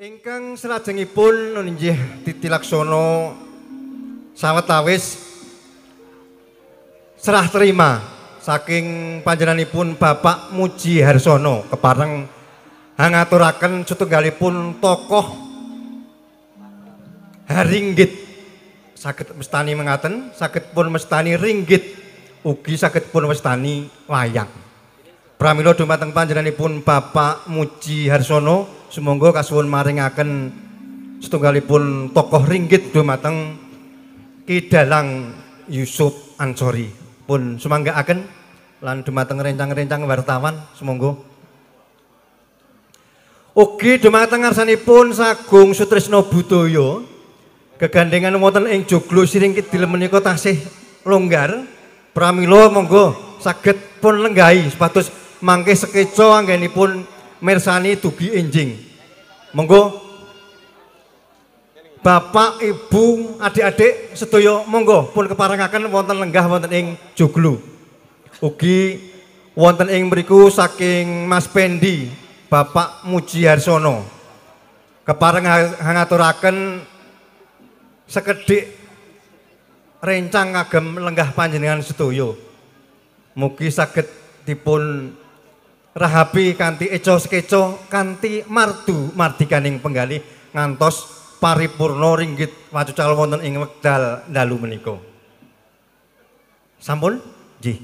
Ingkang salajengipun inggih titilaksana sawetawis serah terima saking panjenenganipun Bapak Muji Harsono kepareng ngaturaken setunggalipun tokoh haringgit saged mestani mengaten, saged pun mestani ringgit, ugi saged pun mestani wayang. Pramila dumateng panjenenganipun Bapak Muji Harsono, sumangga kasuwun maringaken setunggalipun tokoh ringgit dumateng Ki Dalang Yusuf Ansori. Pun sumanggaaken lan dumateng rencang-rencang wartawan sumangga. Ugi dumateng ngarsanipun Sagung Sutrisno Budaya gegandhengan wonten ing joglo Siring Kidul menika tasih longgar. Pramila monggo saged pun lenggahi supados mangke sekeca anggenipun mirsani dugi enjing. Monggo Bapak, Ibu, adik-adik sedaya monggo pun keparengaken wonten lenggah wonten ing joglo. Ugi wonten ing mriku saking Mas Pendi, Bapak Muji Harsono kepareng ngaturaken sekedhik rencang kagem lenggah panjenengan sedaya. Mugi saged dipun rahabi kanthi eca sekeca kanthi mardu mardikaning penggalih ngantos paripurna ringgit wacucal wonten ing wekdal dalu menika. Sampun? Nggih.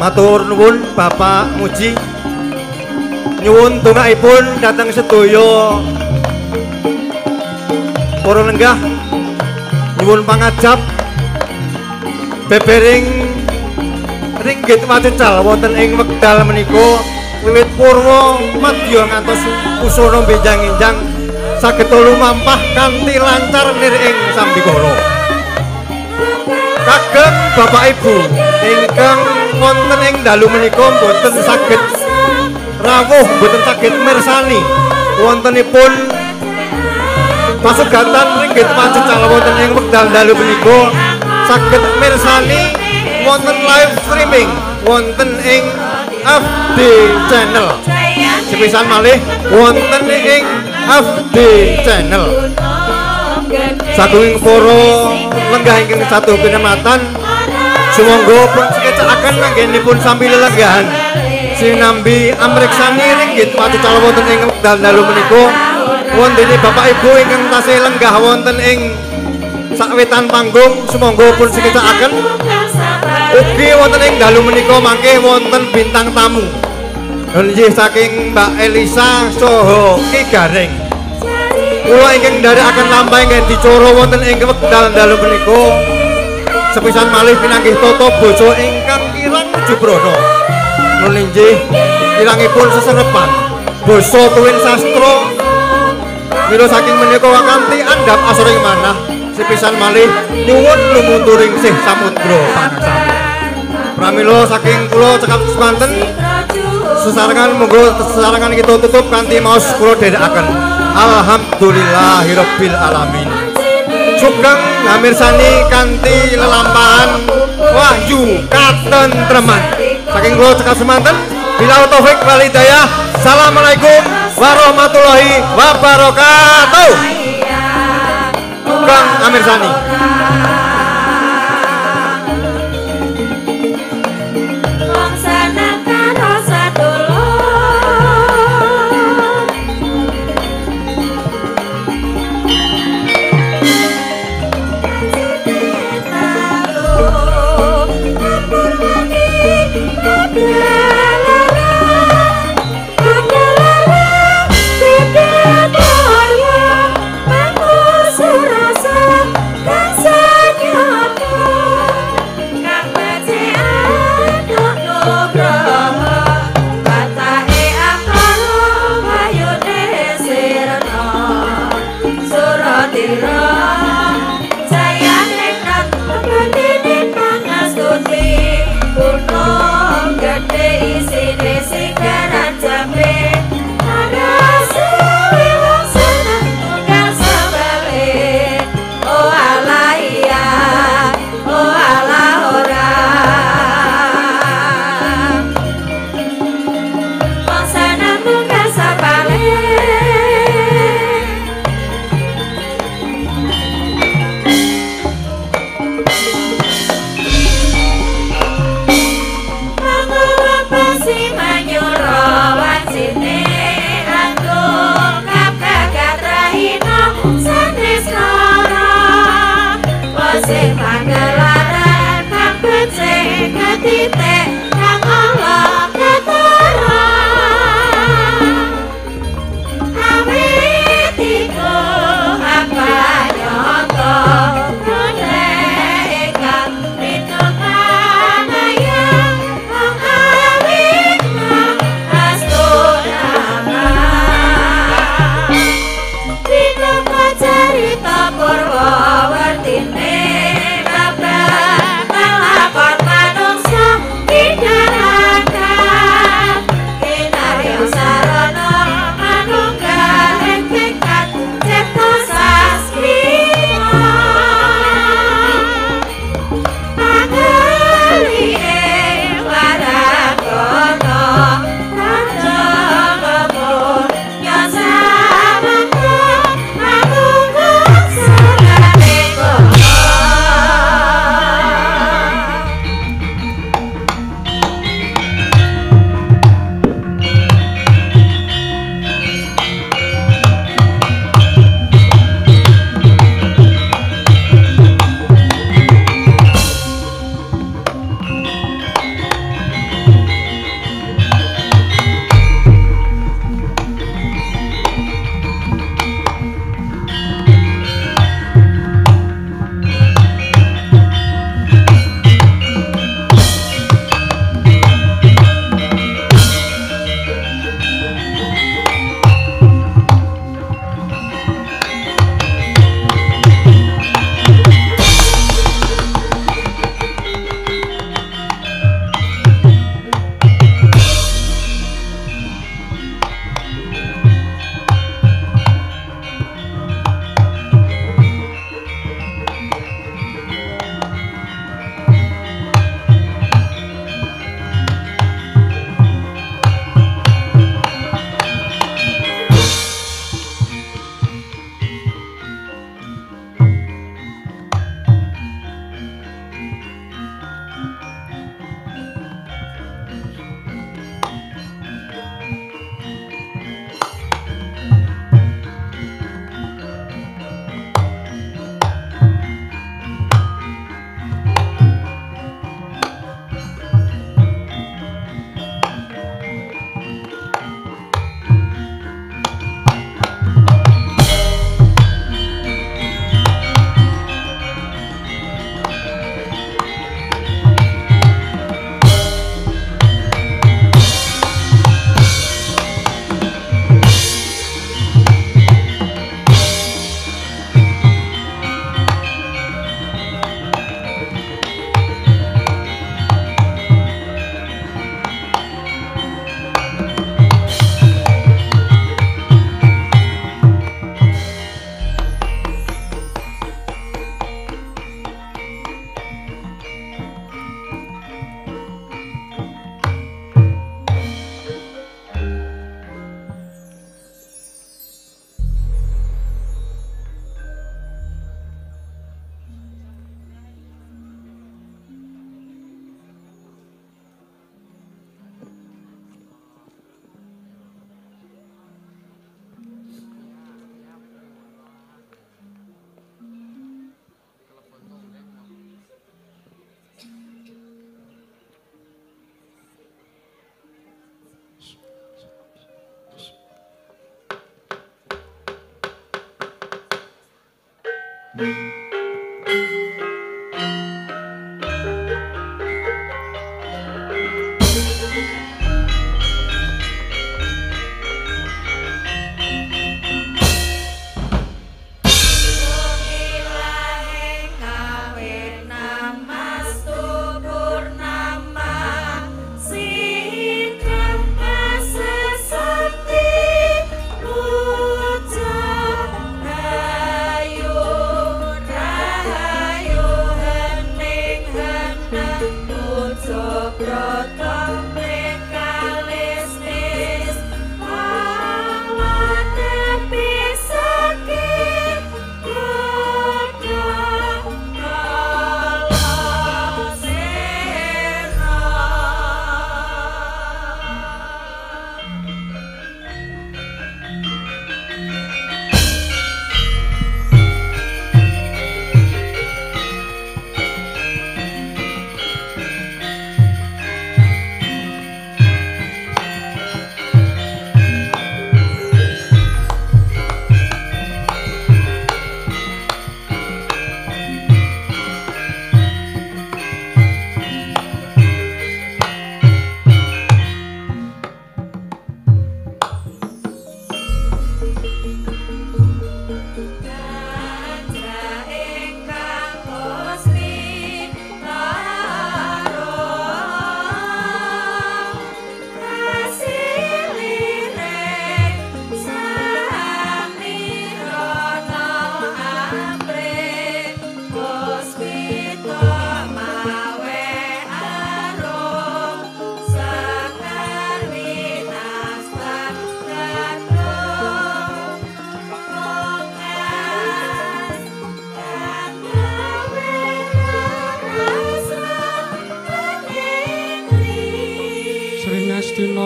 Matur nuwun Bapak Muji. Nyuwun dongaipun dhateng sedaya para lenggah, nyuwun pangajab bebering ringgit wacucal wonten ing wekdal menika wiwit purwa madya ngantos usana benjang-enjang saged lumampah kanthi lancar niring sambikala. Kagem Bapak Ibu ingkang wonten ing dalu menika boten saged rawuh, boten saged mirsani wontenipun pasugatan ringgit wacucal wonten ing wekdal dalu menika, saged mirsani wonten live streaming wonten ing FB channel. Sepisan malih wonten ing FB channel. Saking para lenggah ingkang satu kinamatan, sumangga pun sekecakaken anggenipun sami lelenggahan sinambi amriksani ringgit wacucal wonten ing wekdal dalu menika wontene Bapak Ibu ingkang tasih lenggah wonten ing sawetan panggung, sumangga pun sekecakaken. Ugi wonten ing dalu menika mangke wonten bintang tamu. Nggih saking Mbak Elisa saha Ki Gareng. Kula ingkang ndherekaken lampah ingkang dicara wonten ing wekdal dalu menika sepisan malih pinanggih tata basa ingkang kirang jubrana. Nun inggih kirangipun seserepan basa tuwin sastra. Mila saking menika wakanthi andhap asring manah sepisan malih nyuwun lumuturing sih samudra panasami. Pramila saking kula cekap semanten sesarengan monggo sesarengan kita tutup kanthi maos kula dherekaken. Alhamdulillahirabbil alamin. Sugeng ngamirsani kanthi lelampahan wahyu katentreman. Saking kula cekap semanten, bila taufik wal hidayah. Assalamualaikum warahmatullahi wabarakatuh. Sugeng ngamirsani. Rasa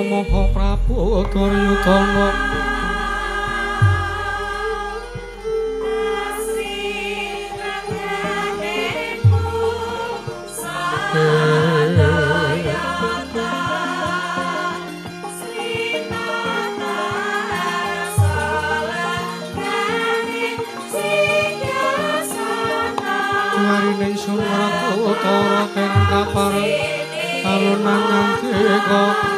Maha Prabu Duryudana Marining sumraku utara keng kapareng alunan ngandika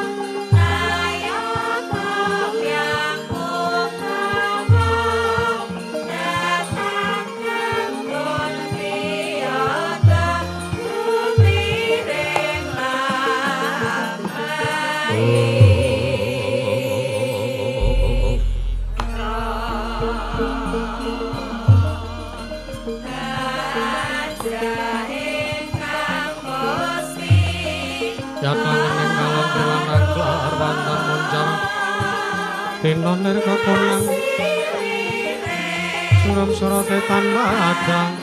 Tinon nirga pulang suram surate tan madang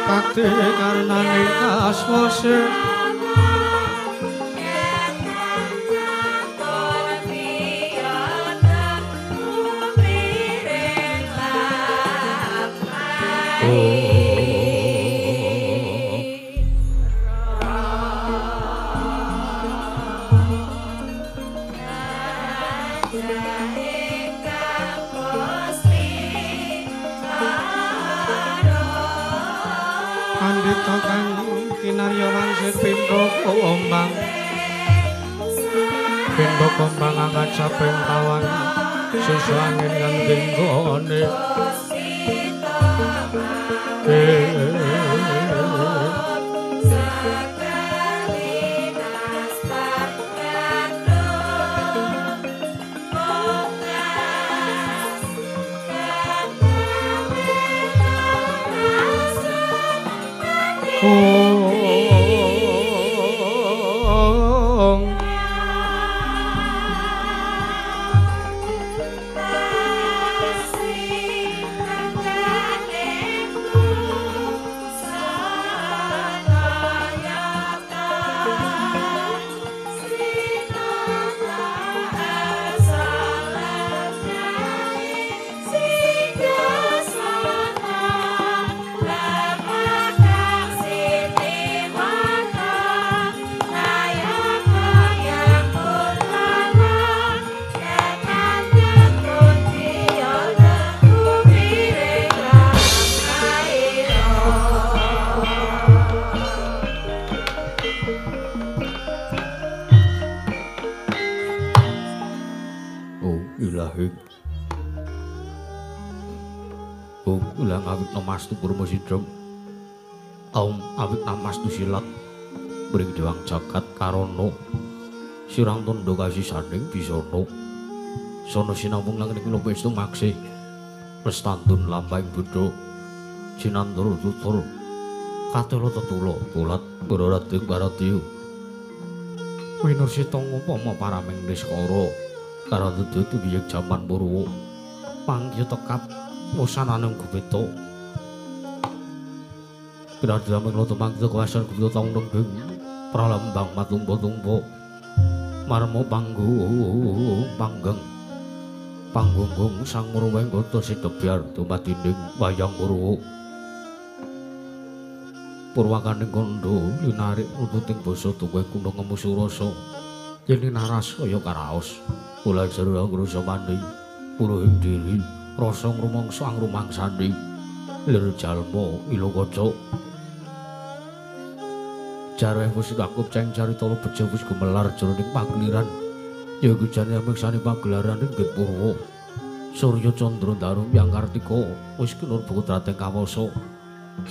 Pati karnane kaswase Pandita kang kinarya wangsit pindha kombang pindha kombang angkat saping tawang susu angin kang tinggone Ulang awit namastu Purma Sidram Aum awit namastu silat Bring dewang jagat karono Sirang tondo kasih sanding bisono Sono sinambung langit kilo pestu maksi Lestantun lampaing budo Sinandoro tutur Katelo tetulo tulat Berorating baratiyu Winur sitongo pomo parameng niskoro Karantudu tubiyek jaman purwo Pangkyu tekap Musananeng gubito Pinadaming lo temang kekuasaan gubito taung nenggeng Pralambang matumpo-tumpo Marmo panggung Panggunggung sang muruweng koto sidebyar Tumatinding bayang purwo Purwakaning kondo Linarik nututing boso tuwe kuno ngemusu rasa Yeni naras kaya karaos Ulai seru angrusa mandi Pulo ing diri rasa ngrumangsa angrumangsani lir jalma ilakaca jareh wis akup ceng carita bejo wis gumelar jroning pagliran ya iku jane miksani pagelaran inggit purwa Surya Candra Darum yang Kartika wis kinur putrateng kawasa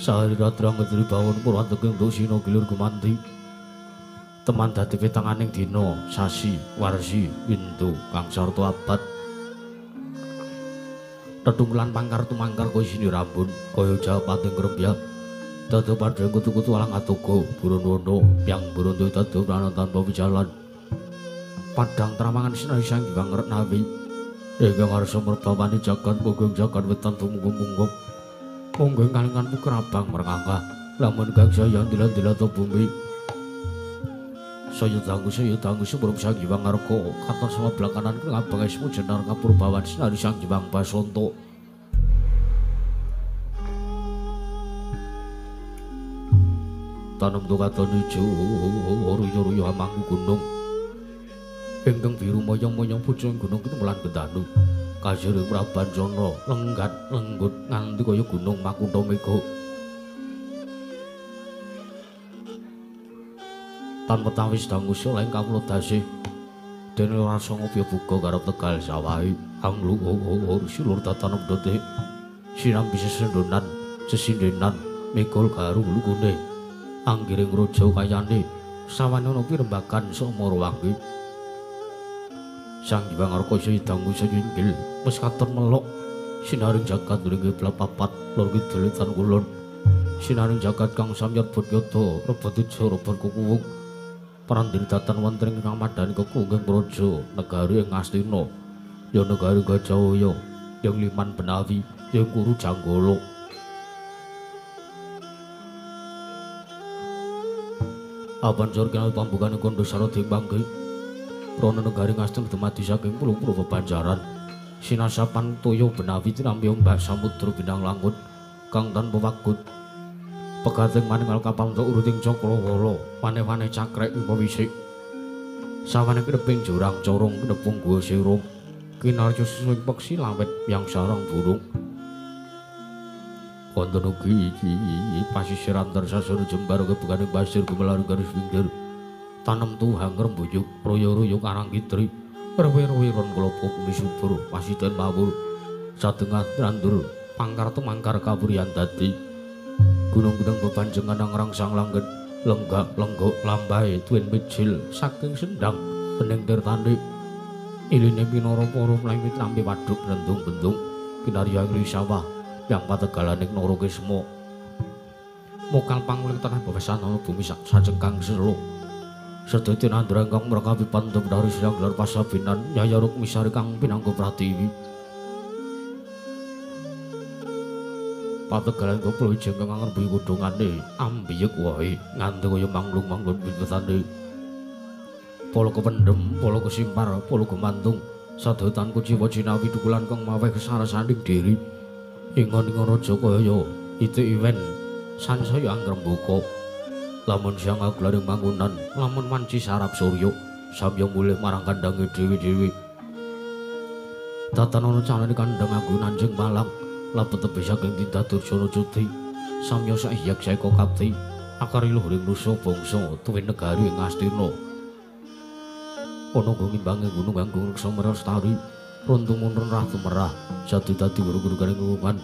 Sahira Drang Gedri Bawon Purwanteking Dosina Gilir Gumanti teman dadi wetanganing dina sasi warsi windu kang sarta abad tetunglan pangkar tumangkar kaya sini rambun kaya jawapating ngrembyak dadi padhang kutu-kutu alang atoga burono yang burono dadi pranan tanpa wijalan padhang tramangan sinai sang Hyang Retnawi ingkang arsa merbawani jagat munggung jagat wetan tumunggung-munggung munggung kalingan pukrabang merangkah lamun gangsaya ndila-ndila to bumi saya tanggu sebelum sang Hyang Arka katon sama belakanan ngabang esmu jenar kapurbawan sinari sang Hyang Basanta tanem to katon ijo ruyo-ruyo amangku gunung ingkang biru moyong-moyong pucung gunung kinemulan Gendanu kasire Prabanjana lenggat lenggut nganti kaya gunung Makuntha Mega tanpa tawis dangusa laing kawula dasih dene rasa ngopi buka karo Tegal Sawahi anglu silur tatanem dote sinambi sesindenan mikul garu lukune anggiring raja kayane sawane ana pirembagan samara wangi Sang Hyang Arka dangusa inggil wis katon melok sinaring jagat ringge papat lor kidul tan kulon sinaring jagat kang samyat bodyata rebut ijo rebut kukuwung Parandiri datan wonten ing madani kekungging praja negari ing Astina ya negari Gajahaya yang Liman Benawi yang Kuru Janggala Abanjur kenal pambukane kondo sarada ing pangge Prana negari Astina dumadi saking pulo-pulo bebanjaran sinasapan toya Benawi tinampi ombak samudra bintang langut kang tanpa wagut pegating manunggal kapal untuk uruting Cakrawala maneh-maneh cakrek ing pawisik sawane kedeping jurang corong kedepung gua sirung kinarya susuing peksi lawet yang sarang burung wonten ugi pasisir antar sasana jembar kebeganing pasir gumelar garis pinggir tanem tuhang rembuyuk royo-royo karang kitri rewe-reweron klopo bumi subur pasiten mawur satengah nandur pangkar tumangkar kaburian dadi gunung-gunung bebanjengan nang rangsang langit lenggak lenggok lambai tuwin mijil saking sendang bening tirtani iline pinara para mlengit nampi wadhuk bendung-bendung kinarya ing sawah yang pategalaning nara kesma mokal panguling tanah bewasana bumi sajengkang selo sedaya nandra kang mrekapi pandhem dari silang gelar pasabinan Nyaya Rukmisari kang pinangka Pratiwi pategalan koplo ijeng kang ngerbi kudungane ambiyek wae nganti kaya manglung-manglung winetane pala kependhem pala kesimpar pala gumantung sadetan kuciwa jinawi dukulan kang maweh kesarasaning diri ingon-ingon raja kaya itu iwen sansaya anggrembuka lamun siang aglaring bangunan lamun manci sarap surya samya mulih marang kandange dewi-dewi tatan ana calane kandhang agung Nanjing Malang labet tebih saking tindak Dursana Cudi samya saihyak saeka kapti akari luhuring nusa bangsa tuwin negari ing Astina ana ngimbangi gunung Agung Reksa Lestari runtung munrun rah tumerah sadu dadi guru-guru karing lungguhan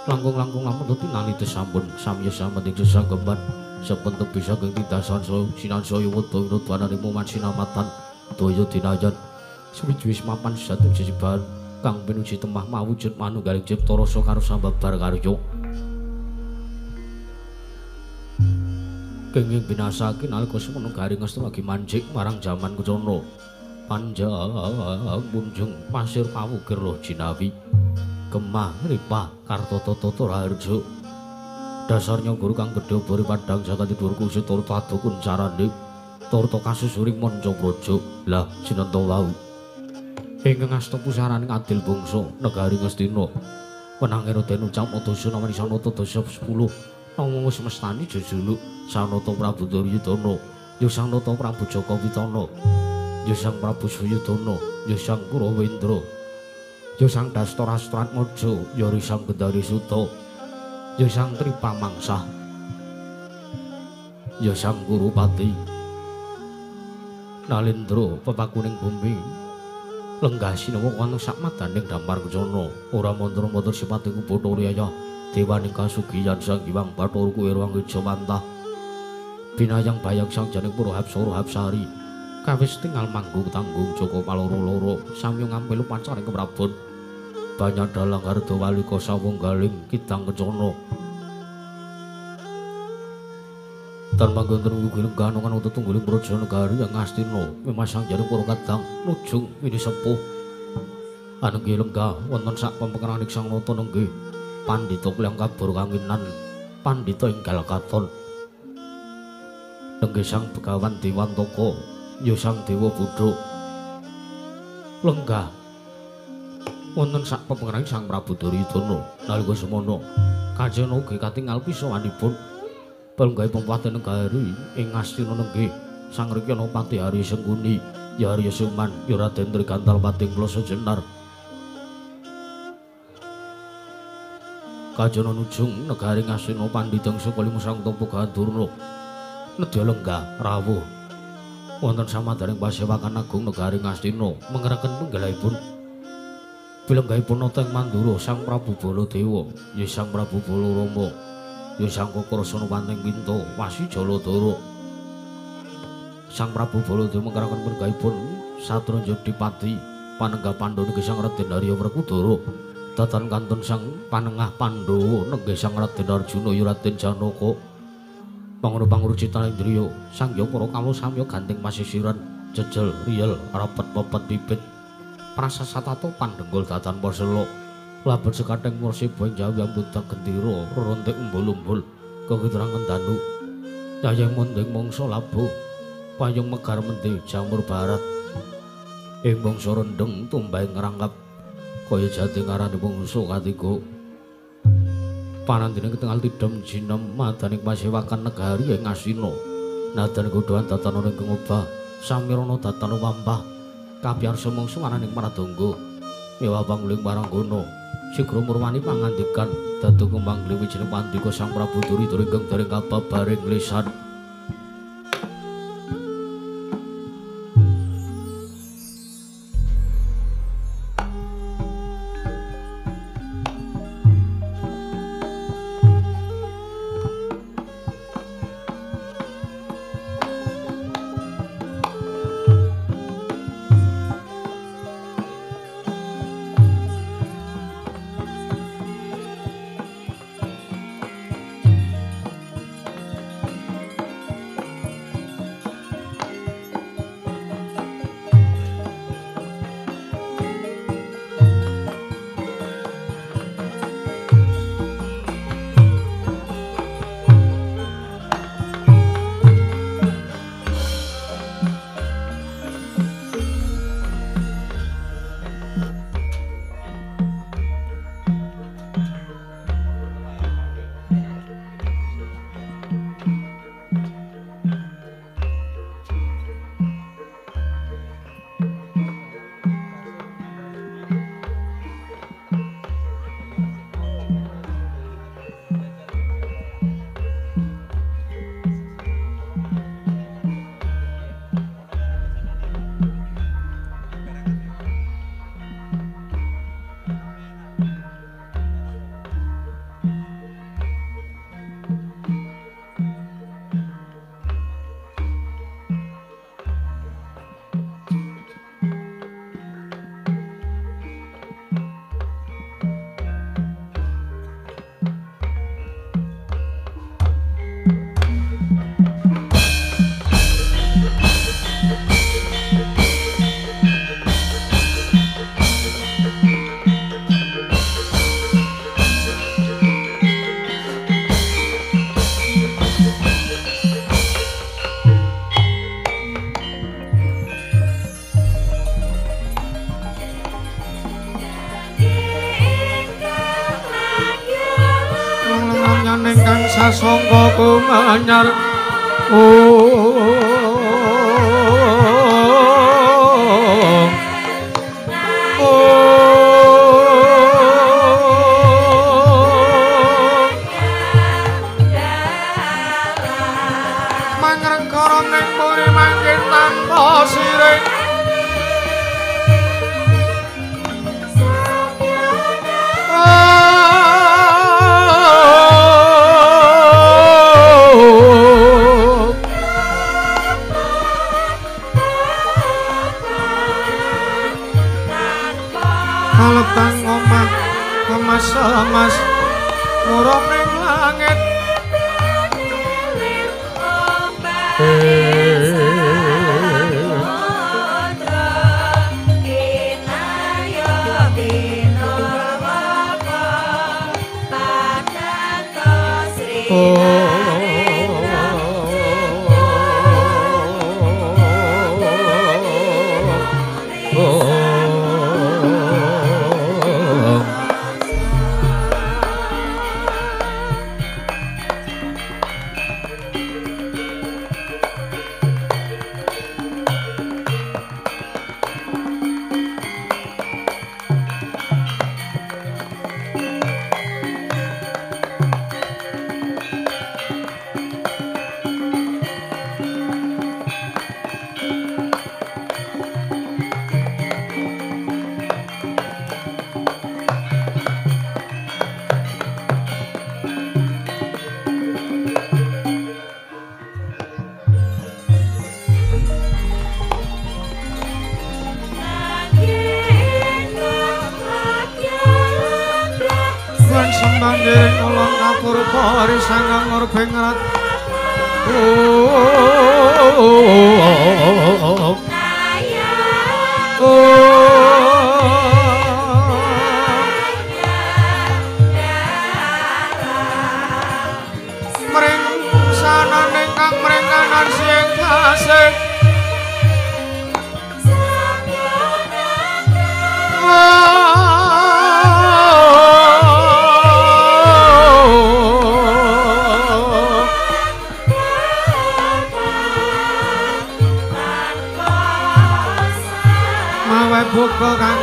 langkung-langkung lamun tinalite sampun samya sameting sesanggeman saben tebih saking tindak sinansaya wedha wirudwanane muman sinamatan daya dinayan suwi-suwi mapan sating sesibahan kang pinuji temah mawujud manunggaling cipta rasa karo sambabar karya kenging binasake nalika semono garing Astina lagi manjing marang jaman kucana panjang munjung pasir pawukir roh jinawi kemah ripah kartototota raharja dasarnya guru kang gedhe bori padhang jagat dhuwur kusut turta adukun carane turta kasusuring manca praja lah sinenta wau ingkang asta pusaraning adil bangsa negari Ngastina wenang Raden ucap Madasa namani Sanata Dasa 10 namung semestani jejuluk Sanata Prabu Duryudana ya Sanata Prabu Jaka Witana ya Sang Prabu Suyudana ya Sang Kurawendra Ya sang Dastora Strat Mojo, ya Risang Gendari Suto, ya sang Tripamangsah, ya sang Gurupati, Nalindra pepakuning bumi, lenggah sinawa wonten sak madaning Damar Kencana, ora montor-montor sipating Bathara Yaya, dewaning kasugiyan Sang Hyang Bathara Wirwang Wijamantah, binayang bayang sang janing Pura Hapsara Hapsari, kawis tinggal manggung tanggung Joko paloro-loro, samya ngampilu pancaring keprabon, banyak dalang harda walika sawunggaling Kidang Kencana. Dan manggonten ugi lenggah kan utuh tungguling praja negari yang Astina memasang jaring para kadang nujung mini sepuh anenggi lenggah wonten sak pempekenaning sang nata nenggih pandhita klyang kabur kanginan pandhita enggal katon nenggih sang Begawan Dewantaka ya sang Dewa Buddha lenggah wonten sak pempekenaning sang Prabu Duryudana nalika semana Kanjeng ugi katingal pisawanipun Pelenggai Pempaten Negari ing Astina nenggih Sang Rikyanapati Hari Sengguni ya Arya Suman ya Raden Trigantal Pating Plasa Jenar Kajana nujung negari Astina Pandhitang saka lima Sang Tampa Gandurna nedya lenggah rawuh wonten samadaning pasewakan agung negari Astina mengeraken penggalahipun pilenggahipun nata ing Mandura Sang Prabu Baladewa ya Sang Prabu Balarama ya sang Kakrasana Wanting Pinto Wasi Jaladara Sang Prabu Baladewa mengkaraken penggalahipun Satranja Dipati panenggah Pandhawa nggih Sang Raden Arya Werkudara datan kantun sang panengah Pandhawa nggih Sang Raden Arjuna ya Raden Janaka pangono-pangono Citalendriya sangya para kawula samya gandeng masisiran jejel riyel rapet pepet bibit prasasatato pandenggul datan Pasela labet sekathing mursi boing jawi ambudak gendira rontek umbul-umbul kegiterangan danu nyayeng munding mangsa labuh payung megar mendhe jamur barat ing bangsa rendeng tumbahing ngrangkap kaya jati ngarani bangsa katiga panandhine ketingal tidhem jinem madaning pasewakan negari ing Astina nadan godhoan datan ing ngobah samirana datan wampah kapiyarsa mangsa ananing Pradangga miwa pangling paranggana Sigra murwani pangandikan dadu kumbang wijining pandika Sang Prabu Duryudana ingkang dereng kababaring lisan sasongko kumanyar ning muri mangkin tanpa siring Kalepang omah emas murung ning langit Sembanding ulun ngapurpa risanggang ngurbing rat mring sanane kang mringkanan sing kasih buka kang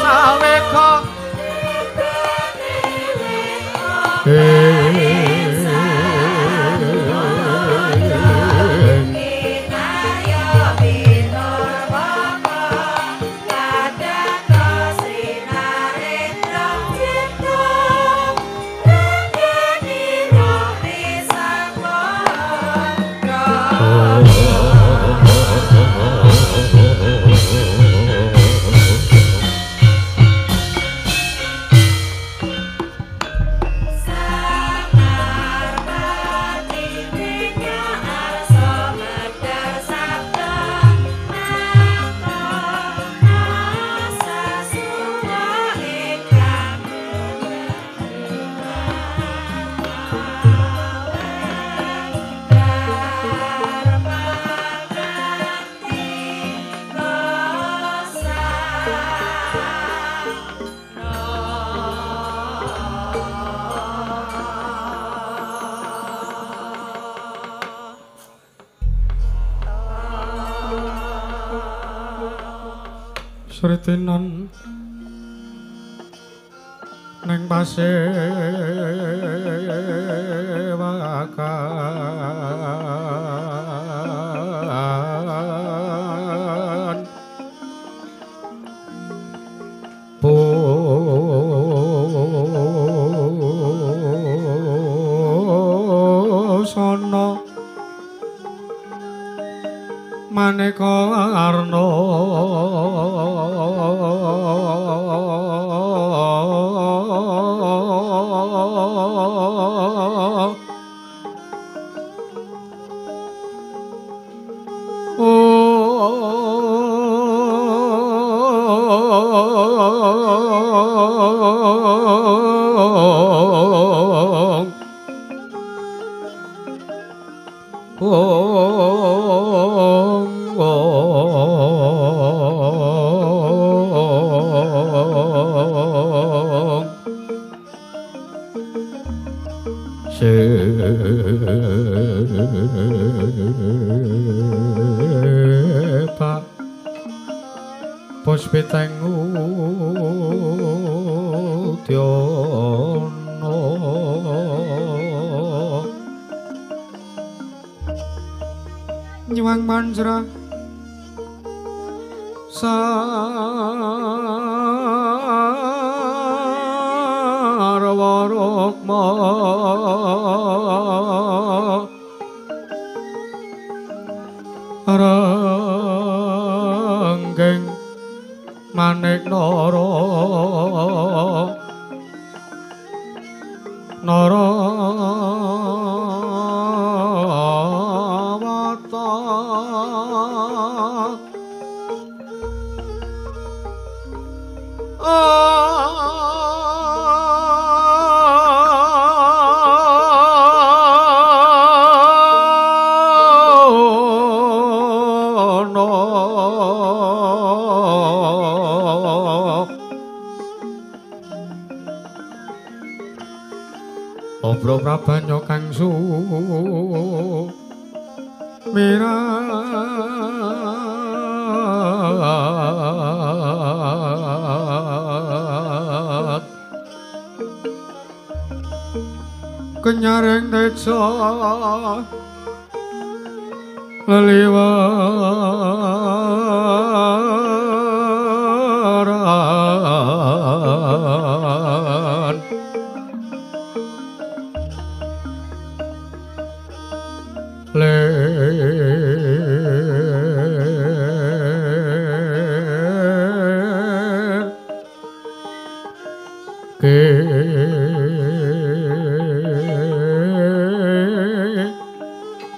saweka Sritinon neng pasewakan pusana maneka arna Pak Puspiteng Udyono nyuwang manjra sarwarokma renggeng manik nara narawata Obro prabanyo kang sumirat kenyaring deca leliwaran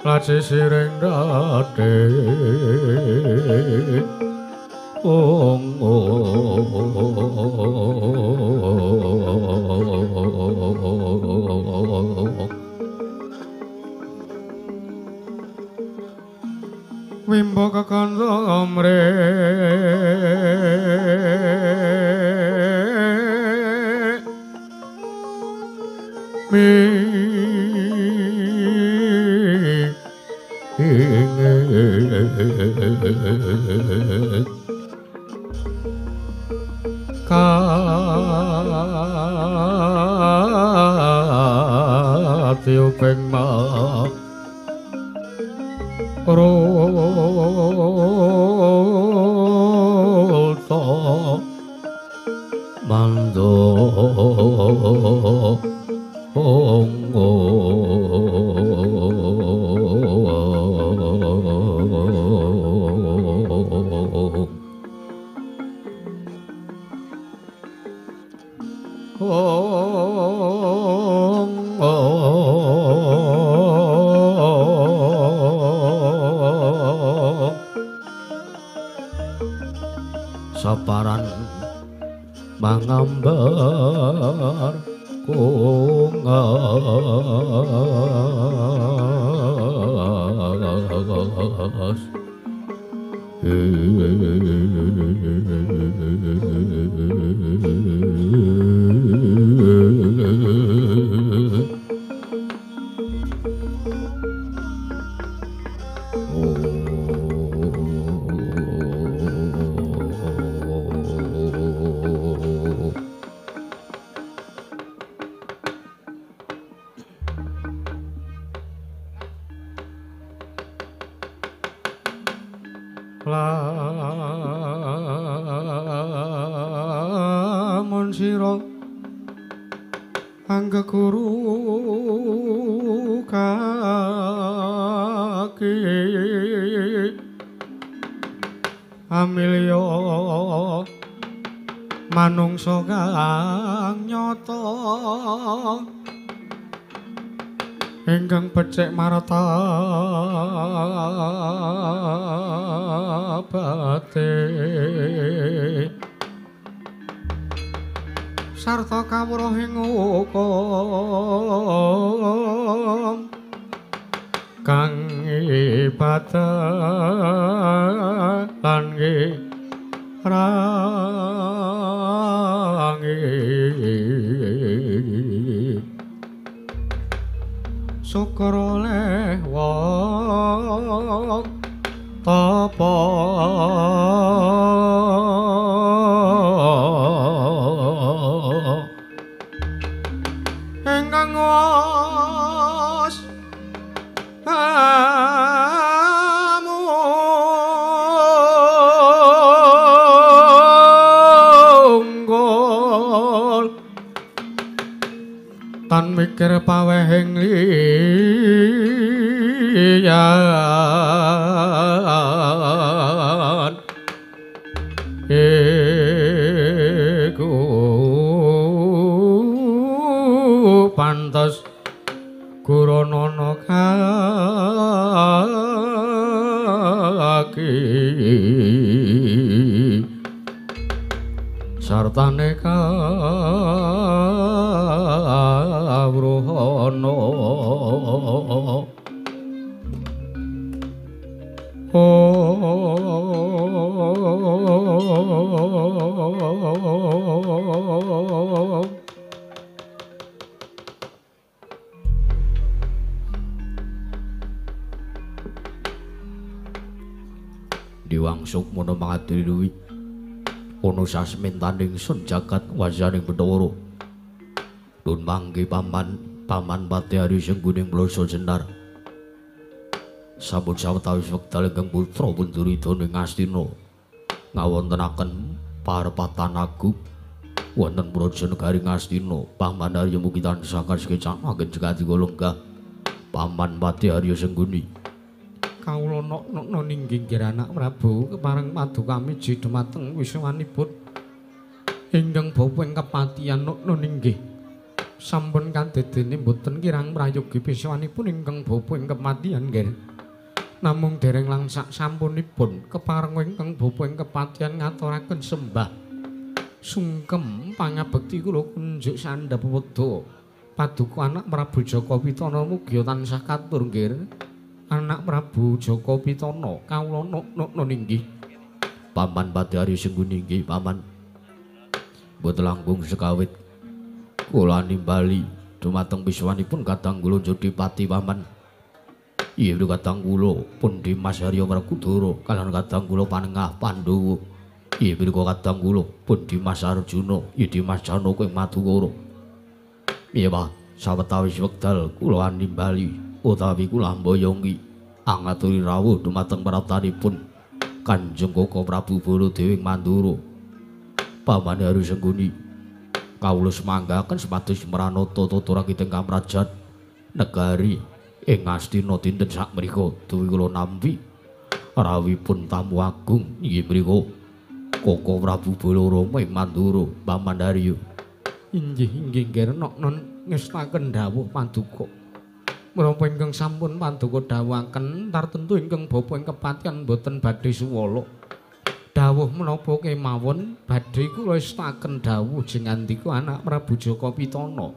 Laci sireng dade Wimbo kakandha amre Katio pengma Rota Mando Saparan mangambar kongas lamun sira anggeguru kaki amilya manungsa kang nyata ingkang becik martabate sarta kawruh ing hukum kang ibadah lan rangi syukur oleh wong tapa ingkang was Sampun mikir pawehing liyan iku pantes Guranana kaki sartane kawruhana Diwangsuk mono mangadri duwi ana sasmintaning sun jagat wasaning Bathara dun mangke paman Pati Hari Sengguning Plasa Jenar sampun sawetawis wekdal ingkang putra Punduridana ing Astina ngawontenaken parepatan agung wonten Praja Negari Astina paman Arya mugi tansah kaskecan ageng jagati lenggah paman Pati Hari Sengguni kawula nok ninggih anak Prabu kepareng paduka miji dhumateng wiswanipun ingkang bapa ing kepatihan nok ninggih sampun kadedene mboten kirang prayogi wiswanipun ingkang bapa ing kepatihan nggih namung dereng langsak sampunipun kepareng ingkang bapa ing kepatihan ngaturaken sembah sungkem pangabekti kula kunjuk sandhap wedha paduka anak Prabu Jaka Pitana mugi tansah katur nggih anak Prabu Jaka Pitana kawula nok ninggih paman Pati Hari Sengguni nggih paman boten langkung sekawit kula nimbali dumateng wiswanipun kadang kula Jodipati paman iya kadang kula pun Dimas Harya Werkudara kaliyan kadang kula Panengah Pandhawa iya kadang kula pun Dimas Arjuna iya Dimas Janaka ing Madukara iya Pak sawetawis wekdal kula nimbali utawi kula mboyongi angaturi rawuh dumateng pratanipun Kanjeng Koko Prabu Baladewa ing Mandura pamane Hari Sengguni kawula semanggaken sepados Maranata Tata Rakiting Kamrajan negari ing Astina dinten sakmenika duwi kula nampi rawuhipun tamu agung inggih mriku Koko Prabu Balarama ing Mandura paman Harya inggih nok non ngestaken dawuh paduka menapa ingkang sampun paduka dawuhaken tartentu ingkang bapa ing kepatihan boten badhe suwala dawuh menapa kemawon badhe kula istaken dawuh jengandika anak Prabu Jaka Pitana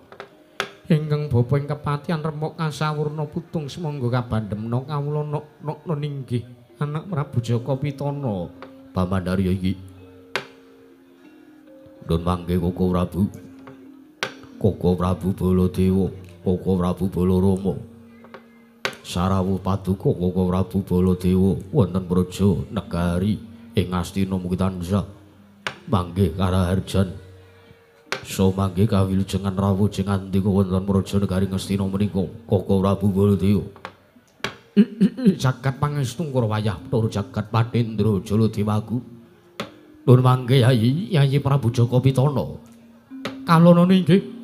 ingkang bapa ing kepatihan remuk kasawurna putung semangga kabandhemna kawula nok ninggih anak Prabu Jaka Pitana paman Harya iki dun mangke Koko Prabu Baladewa Koko Prabu Balarama sarawuh paduka Koko Prabu Baladewa wonten Praja Negari ing Astina mugi tansah manggih karaharjan so manggih kawilujengan rawuh jengandika wonten Praja Negari Astina menika Koko Prabu Baladewa jagat pangestu Kurawayah tur jagat Pandendra Jaladewagu tur manggih Yayi Prabu Jaka Pitana kalono inggih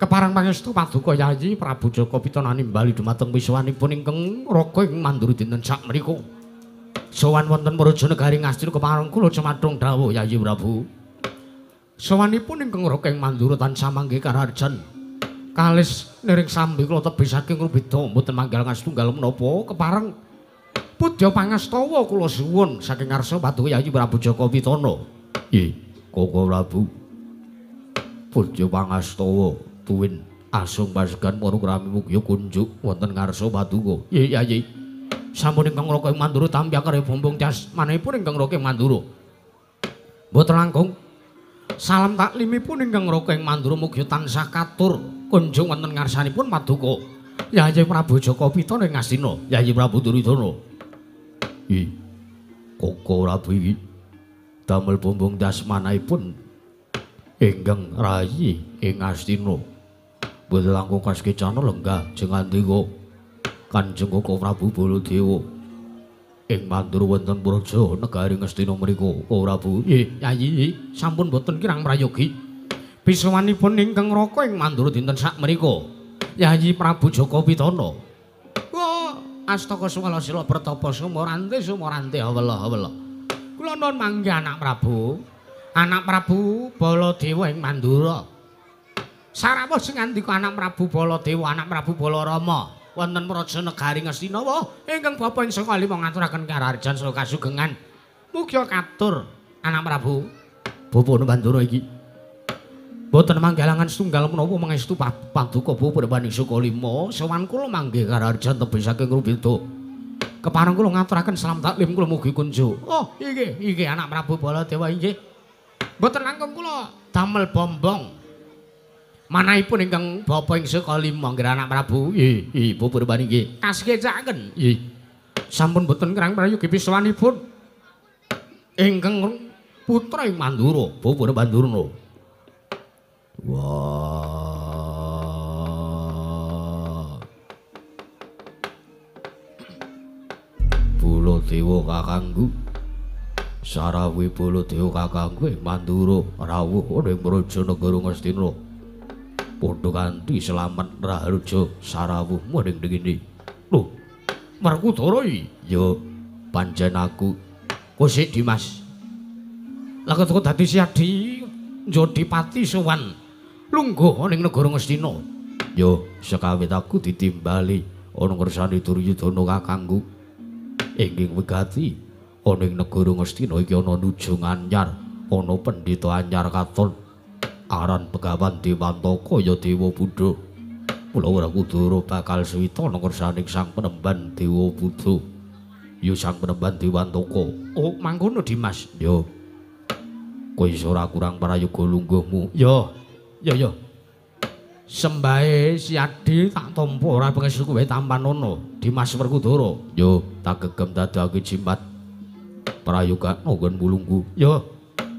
keparang pangestu paduka Yayi Prabu Jaka Pitana nimbali dumateng wiswanipun ingkang raka ing Mandura dinten sakmenika. Sowan wonten Praja Negari Ngastina kepareng kula cemadhong dawuh Yayi Prabu. Sowanipun ingkang raka ing Mandura tansah manggih karaharjan. Kalis niring sambi kula tebih saking rubeda mboten manggal ngatunggal menapa kepareng pudya pangastawa kula suwun saking ngarsa paduka Yayi Prabu Jaka Pitana. Nggih, Koko Prabu. Pudya pangastawa tuwin asung pasegan porokrami mugi kunjuk wonten ngarsa paduka. Nggih, Yayi. Sampun ingkang raka ing Mandura tampi akare bombong jas manahipun ingkang raka ing Mandura. Mboten langkung salam taklimipun ingkang raka ing Mandura mugi tansah katur kunjung wonten ngarsanipun paduka Yayi Prabu Jaka Pitana ing Astina. Yayi Prabu Duryudana. Nggih. Koko Prabu iki damel bombong jas manahipun ingkang rayi ing Astina. Boten langkung kaskecana lenggah jengandika Kanjeng Koko Prabu Baladewa ing Mandura wonten Praja Negari Ngastina mriku. Koko Prabu, nggih, Yayi, sampun boten kirang prayogi. Bisuwanipun ingkang Raka ing Mandura dinten sakmenika. Yayi Prabu Jaka Pitana. Wah, astaka swala sila bertapa sumorante hawela. Kula nuwun mangke anak Prabu. Anak Prabu Baladewa ing Mandura. Sarawuh sing ngandika anak Prabu Baladewa, anak Prabu Balarama wonten Praja Negari Ngastina ingkang bapa ing saka lima ngaturaken kararjan saha kasugengan. Mugi katur anak Prabu. Bapa Mandura iki boten manggalangan setunggal menapa mangestu paduka bapa baning saka lima sowan kula mangke kararjan tebih saking Rubeda. Kepareng kula ngaturaken salam taklim kula mugi kunjuk. Oh, iki anak Prabu Baladewa inggih. Boten langkung kula damel bombong. Manahipun ingkang bapa ing saka lima nggih anak Prabu. Nggih, bapa rupane nggih. Kaskecaken. Nggih. Sampun boten kirang prayogi piswanipun. Ingkang putra ing Mandura, bapa Bandurna. Wah. Baladewa kakangku. Sarawuh Baladewa kakangku ing Mandura rawuh ning Praja Negara Ngastina. Padha kanthi slamet raharja sarawuh ning ngene. Lho, Werkudara iki ya pancen aku Kusik Dimas. Lah kok dadi siadi Jodipati sowan lungguh ning negara Ngastina. Ya sekawit aku ditimbali ana ngersani Duryudana kakangku. Inggih wigati ana ing negara Ngastina iki ana nujung anyar, ana pendhita anyar katon. Aran Begawan Dewantaka ya Dewa Buddha. Kula Werkudara bakal suwita ana ngersaning Sang Penemban Dewa Buddha. Ya Sang Penemban Dewantaka. Oh, mangkono Dimas. Ya. Kowe iso ora kurang prayoga lungguhmu. Ya. Sembahe siadi tak tampa ora pengestu kowe tampanono Dimas Werkudara. Ya, tak gegem dadake jimat prayoga nggon mulunggu. Ya.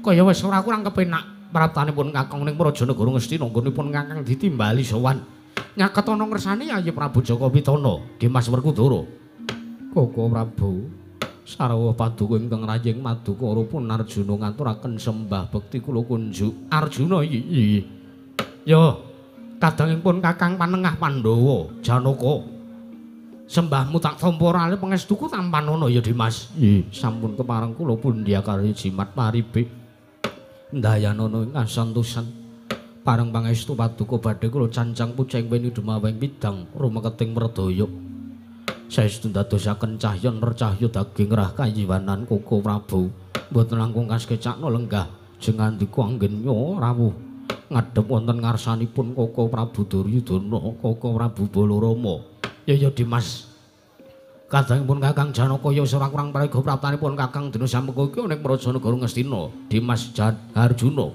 Kaya wis ora kurang kepenak. Praptanipun Kakang ning Praja Negara Ngastina nggonipun Kakang ditimbali sowan nyaket ana ngersani Yayi Prabu Jaka Pitana Dimas Werkudara. Koko Prabu sarawuh paduka ingkang rajing Madukara pun Arjuna ngaturaken sembah bekti kula kunjuk. Arjuna iki. Ya, kadangipun Kakang Panengah Pandhawa Janaka. Sembahmu tak tampa rale pangestuku tampanono ya Dimas. Nggih, sampun kepareng kula pundhakari jimat paribik. Ndayanono ing kasantosan pareng pangestu paduka badhe kula cancang puceng weni dumaweng bidang rumeketing mredaya saestu dadosaken cahya nercahya daging rah kayiwanan Koko Prabu mboten langkung kaskecakna lenggah jeng andika anggennya rawuh ngadhep wonten ngarsanipun Koko Prabu Duryudana Koko Prabu Balarama. Ya Dimas, kadangipun Kakang Janaka ya ora kurang prayoga praptanipun Kakang dina samengko iki ning Praja Negara Ngastina Dimas Arjuna.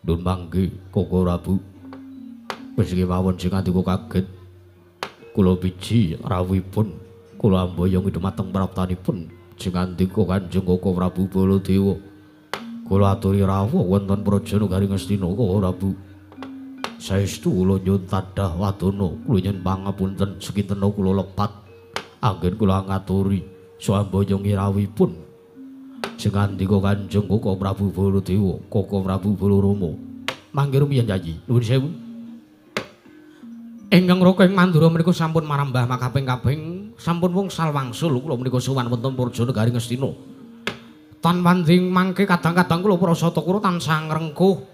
Nun mangke Koko Prabu. Wis kemawon sing andika kaget. Kula biji rawuhipun kula ambayong dhumateng praptanipun sing andika Kanjeng Koko Prabu Baladewa. Kula aturi rawuh wonten Praja Negara Ngastina Koko Prabu. Saestu kula nyuwun tadah wadana kula nyuwun pangapunten sekintena kula lepat. Anggen kula ngaturi swambayong rawuhipun sing andika Kanjeng Koko Prabu Baladewa, Koko Prabu Balarama. Mangke rumiyin Yayi, nuwun sewu. Ingkang Raka ing Mandura menika sampun marambah makaping-kaping, sampun wungsul wangsul kula menika sowan wonten Praja Negari Ngastina. Tan wanding mangke kadang-kadang kula prasata kula tansah ngrengkuh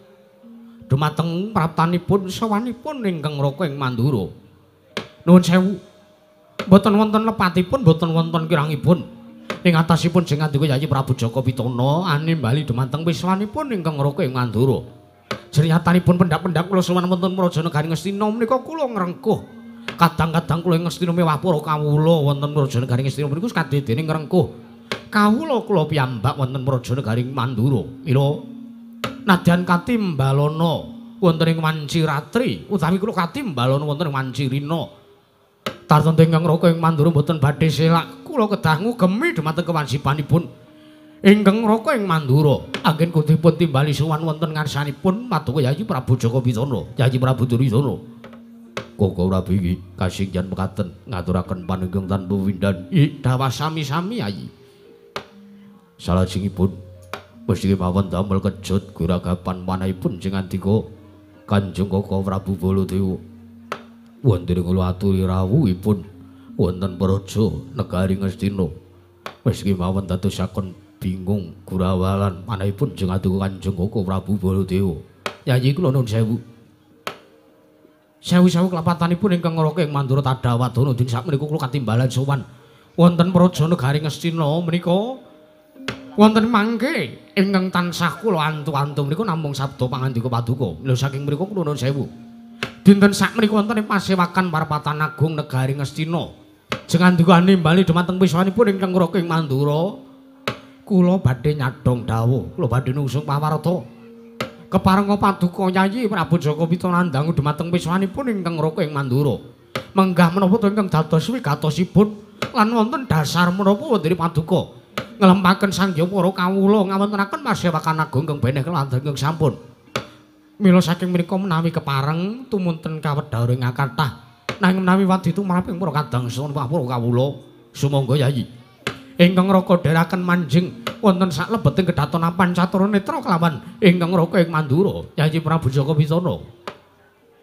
dumateng praptanipun sawanipun ingkang Raka ing Mandura. Nuwun sewu. Boten wonten lepatipun, boten wonten kirangipun. Ing atasipun sing andika Yayi Prabu Jaka Pitana animbali dumateng wiswanipun ingkang Raka ing Mandura. Jeriyatanipun pendhap-pendhap kula sowan wonten Praja Negari Ngastina menika kula ngrengkuh. Kadang-kadang kula ing Ngastina mewah para kawula wonten Praja Negari Ngastina menika kadidene ngrengkuh. Kawula kula piyambak wonten Praja Negari Mandura. Mila nadyan katimbalana wonten ing Wanciratri utawi kula katimbalana wonten ing Wancirina. Tartantu ingkang Raka ing Mandura mboten badhe selak kula kedah ngugemi dhumateng kewajibanipun ingkang Raka ing Mandura anggen kudipun timbali sowan wonten ngarsanipun paduka Yayi Prabu Jaka Pitana Yayi Prabu Duryudana. Koko Prabu iki kasinggihan mekaten ngaturaken panengging tanpa windan. Dawah sami-sami Yayi. Salajengipun Mesti kemawon damel kejut guragapan manahipun sing andika Kanjeng Koko Prabu Baladewa. Wonten kula aturi rawuhipun wonten praja negari Ngastina. Mesti kemawon dadosaken bingung gurawalan manahipun sing andika Kanjeng Koko Prabu Baladewa. Yayi kula nuwun sewu. Sewu-sewu kelapatanipun ingkang ngraka ing Mandura Tadhawadana din sakmenika kula katimbalan sowan wonten praja negari Ngastina menika. Wonten mangke ingkang tansah kula antu-antu menika namung sabda pangandika paduka. Lha saking mriku kula nuwun sewu. Dinten sakmenika wonten ing pasewakan Parapatan Agung negari Ngastina. Jengandika nimbali dhumateng wiswanipun ingkang ngraka ing Mandura. Kula badhe nyadhong dawuh, kula badhe nungsung pawarta. Keparenga paduka Yayi Prabu Jaka Pitanandang dhumateng wiswanipun ingkang ngraka ing Mandura. Menggah menapa ingkang dados wigatosipun lan wonten dasar menapa wonten paduka nglempaken sanggya para kawula ngawontenaken pasewakan agung kang beneh kelanggeng sampun. Mila saking menika menawi kepareng tumunten kawedharing akathah nanging menawi wadi tumraping para kadangsa para kawula sumangga Yayi ingkang raka dherekaken manjing wonten saklebeting kedhaton Pancatura Netra kelawan ingkang raka ing Mandura Yayi Prabu Jaka Pitana.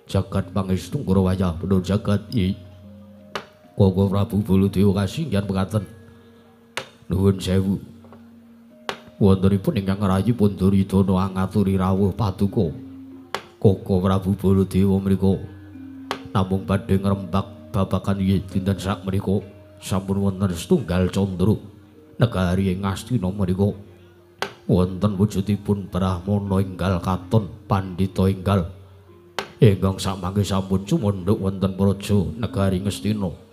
Jagat pangestu Kurawaya penduduk jagat Yayi Koko Prabu Baladewa kasinggihan pekaten. Nuwun sewu. Wontenipun ingkang rayi Punduridana ngaturi rawuh paduka. Koko Prabu Baladewa menika namung badhe ngrembak babagan dinten sak menika sampun wonten setunggal candra negari ing Ngastina menika. Wonten wujudipun Brahmana enggal katon pandhita enggal ingkang samangke sampun cumundhuk wonten praja negari Ngastina.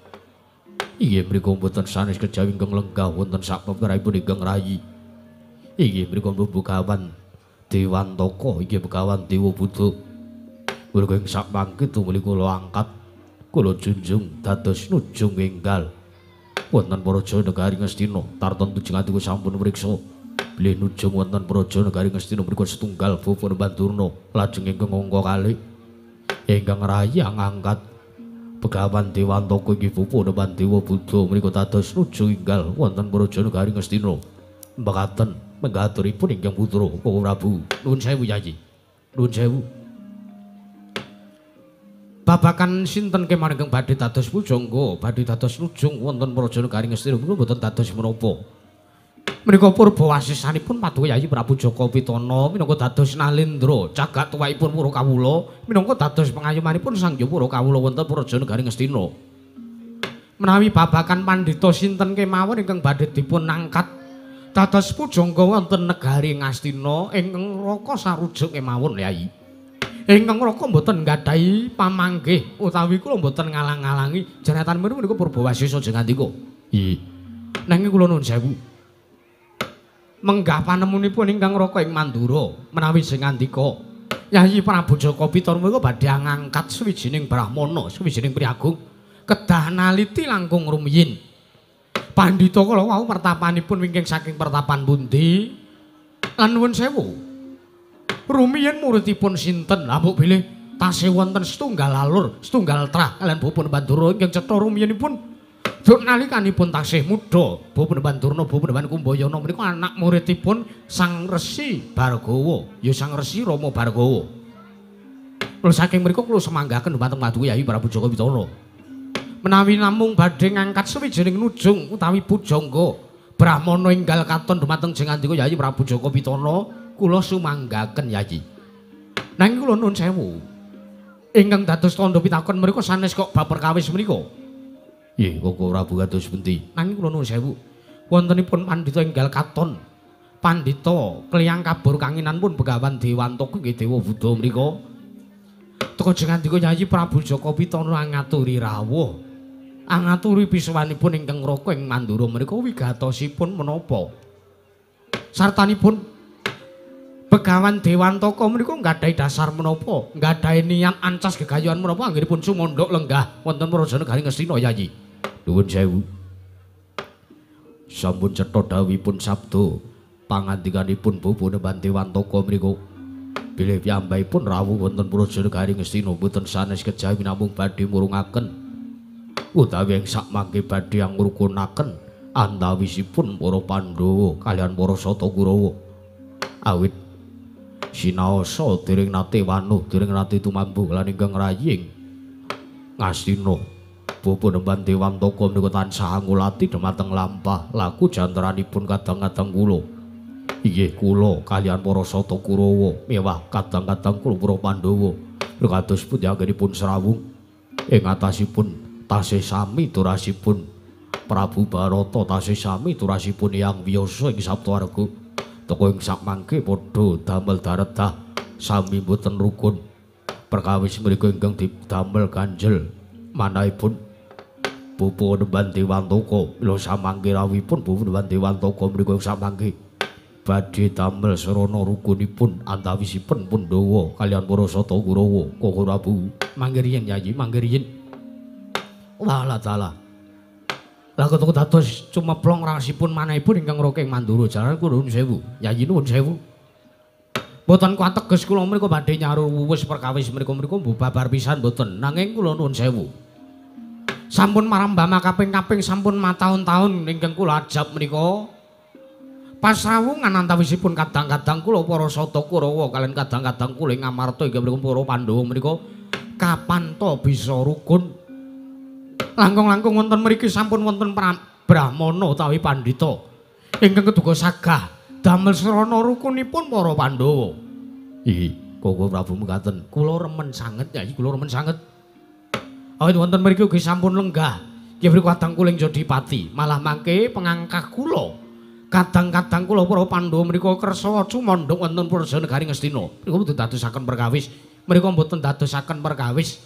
Inggih mriku mboten sanes kejawi ingkang lenggah wonten sak peperipun ingkang rayi. Inggih mriku Begawan Dewantaka, inggih Begawan Dewa Buddha. Mriku ing sak mangke tumuli kula angkat, kula junjung dados nujung enggal wonten praja negari Ngastina. Tartantu jengatiku sampun mriksa bilih nujung wonten praja negari Ngastina mriku setunggal Bapa Bandurna lajeng ingkang angka kalih ingkang rayi ngangkat Begawan Dewantaka inggih Bapa Dewa Buddha menika dados nuju enggal wonten praja negari Ngastina. Mekaten menggaturipun ingkang putra Koko Prabu. Nuwun sewu Yayi. Nuwun sewu. Babakan sinten kemawon ingkang badhe dados pujangga, badhe dados nujung wonten praja negari Ngastina menika mboten dados menapa. Menika purba wasisanipun paduka Yayi Prabu Jaka Pitana minangka dados nalendra jagat tuwaipun para kawula minangka dados pengayomanipun sanggya para kawula wonten praja negari Ngastina. Menawi babakan pandhita sinten kemawon ingkang badhe dipun angkat dados pujangga wonten negari Ngastina ingkang raka sarujuk kemawon Yayi. Ingkang raka mboten nggadhahi pamanggih utawi kula mboten ngalang-alangi jaretan menika purba wasisa jengandika. Nggih. Nanging kula nuwun sewu. Menggah panemunipun ingkang raka ing Mandura menawi sing ngandika Yayi Prabu Jaka Pitana menika badhe ngangkat sawijining brahmana, sawijining priagung kedah naliti langkung rumiyin. Pandhita kala wau pertapanipun wingking saking pertapan pundi? Lan nuwun sewu. Rumiyin muridipun sinten? Lah mbok bilih tasih wonten setunggal alur, setunggal trah kaliyan Bapa Bandura ingkang cetha rumiyinipun Duk nalikanipun taksih muda, Bapa Bandurna, Bapa Kumbayana menika anak muridipun Sang Resi Bargawa, ya Sang Resi Rama Bargawa. Kula saking mriku kula semanggaken dhumateng paduka Yayi Prabu Jaka Pitana. Menawi namung badhe ngangkat sawijining nujung utawi pujangga Brahmana enggal katon dhumateng jengandika Yayi Prabu Jaka Pitana, kula sumanggaken Yayi. Nanging kula nuwun sewu. Ingkang dados tandha pitakon mriku sanes kok bab perkawis menika. Nggih, Koko Prabu kados pundi? Nanging kula nuwun sewu. Wontenipun pandhita enggal katon. Pandhita kliyang kabur kanginan pun Begawan Dewantaka nggih Dewa Buddha mriku. Teka jengandika Yayi Prabu Jaka Pitana ngaturi rawuh. Ngaturi pisuwanipun ingkang raka ing Mandura menika wigatosipun menapa? Sartanipun Begawan Dewantaka menika nggadhahi dasar menapa? Nggadhahi niat ancas gegayuhan menapa anggenipun sumondhok lenggah wonten praja negari Ngastina Yayi? Nuwun sewu. Sampun cetha dawuhipun sabda pangandikanipun Bapa Dewantaka menika bilih piyambakipun rawuh wonten praja negari Ngastina boten sanes kejawi namung badhe murungaken utawi ing sakmangke badhe ngrukunaken antawisipun para Pandhawa kaliyan para Satakurawa. Awit sinaosa dereng nate wanuh dereng nate tumambu lan ingkang raying ngastina Bapak Nemban Dewantaka menika tansah ngulati dhumateng lampah laku jantaranipun kadang-kadang kula. Inggih kula kaliyan para Sata Kurawa mewah kadang-kadang kula para Pandhawa kados pundi anggenipun srawung ing atasipun tasih sami turasipun Prabu Barata tasih sami turasipun Hyang Wiyasa ing Saptawarga. Teka ing samangke padha damel daredah sami boten rukun. Perkawis menika ingkang didamel ganjel manahipun Bapak Nemban Dewantaka mila samangke rawipun Bapak Nemban Dewantaka menika samangke badhe damel sarana rukunipun antawisipun Pandhawa kaliyan para Sata Kurawa. Koko Prabu mangke riyen Yayi mangke riyen. Wala taala. Lah kok dados cumeplong rasipun manahipun ingkang roking Mandura jaran kula nuwun sewu. Yayi nuwun sewu. Mboten kuateges kula menika badhe nyaruwuwis perkawis menika-menika bubabar pisan mboten. Nanging kula nuwun sewu. Sampun marambama kaping-kaping sampun mataun-taun ingkang kula ajab menika. Pasrawungan antawisipun kadang-kadang kula para Sata Kurawa kaliyan kadang-kadang kula ngamarta inggih menika para Pandhawa menika kapan to bisa rukun. Langkung-langkung wonten mriki sampun wonten brahmana utawi pandhita ingkang keduga sagah damel sarana rukunipun para Pandhawa. Ih, Koko Prabu mekaten. Kula remen sanget Yayi, kula remen sanget. Awit wonten mriki ugi sampun lenggah inggih menika kadang kula Jodipati. Malah mangke pengangkah kula kadang-kadang kula para Pandhawa menika kersa cumandhuk wonten Praja Negari Ngastina. Menika mboten dadosaken perkawis. Menika mboten dadosaken perkawis.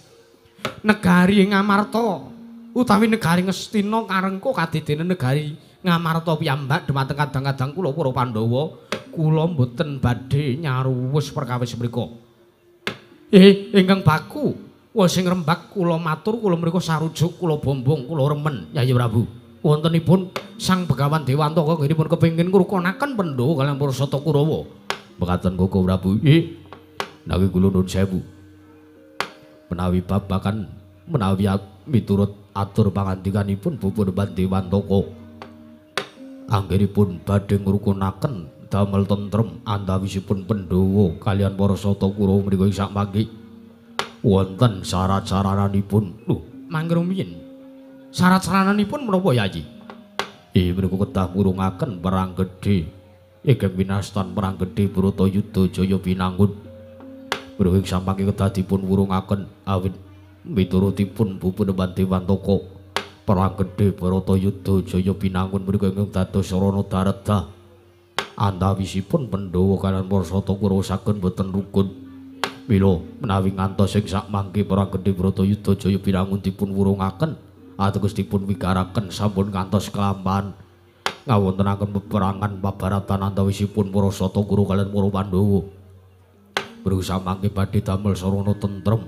Negari Ngamarta utawi negari Ngastina karengko kadidene negari Ngamarta piyambak dhumateng kadang-kadang kula para Pandhawa kula mboten badhe nyaruwus perkawis menika. Ingkang baku wah sing rembak kula matur kula mriku sarujuk kula bombong kula remen Yayi Prabu. Wontenipun Sang Begawan Dewantaka nggih kepengin ngrukunaken Pandhawa kaliyan para Sata Kurawa. Mekaten Koko Prabu. Nanging kula nuwun sewu. Menawi babakan menawi miturut atur pangandikanipun Bapak Nemban Dewantaka anggenipun badhe ngrukunaken damel tentrem antawisipun Pandhawa kaliyan para Sata Kurawa menika sak mangke wonten syarat-syarananipun. Lho, mangke rumiyin. Syarat-syarananipun menapa Yayi? Menika kedah murungaken perang gedhe ingkang winastan perang gedhe Bratayuda Jaya Pinangun. Menika ing samangke kedah dipun wurungaken awit miturutipun Bapak Nemban Dewantaka perang gedhe Bratayuda Jaya Pinangun menika ingkang dados sarana daredah antawisipun Pandhawa kaliyan para Sata Kurawa saken boten rukun. Mila menawi ngantos ing sakmangke perang gedhe Bratayuda Jaya Pinangun dipun wurungaken ateges dipun wigaraken sampun ngantos kelampahan ngawontenaken peperangan pabaratan antawisipun para Sata Kurawa kaliyan para Pandhawa. Berusaha mangke badhe damel sarana tentrem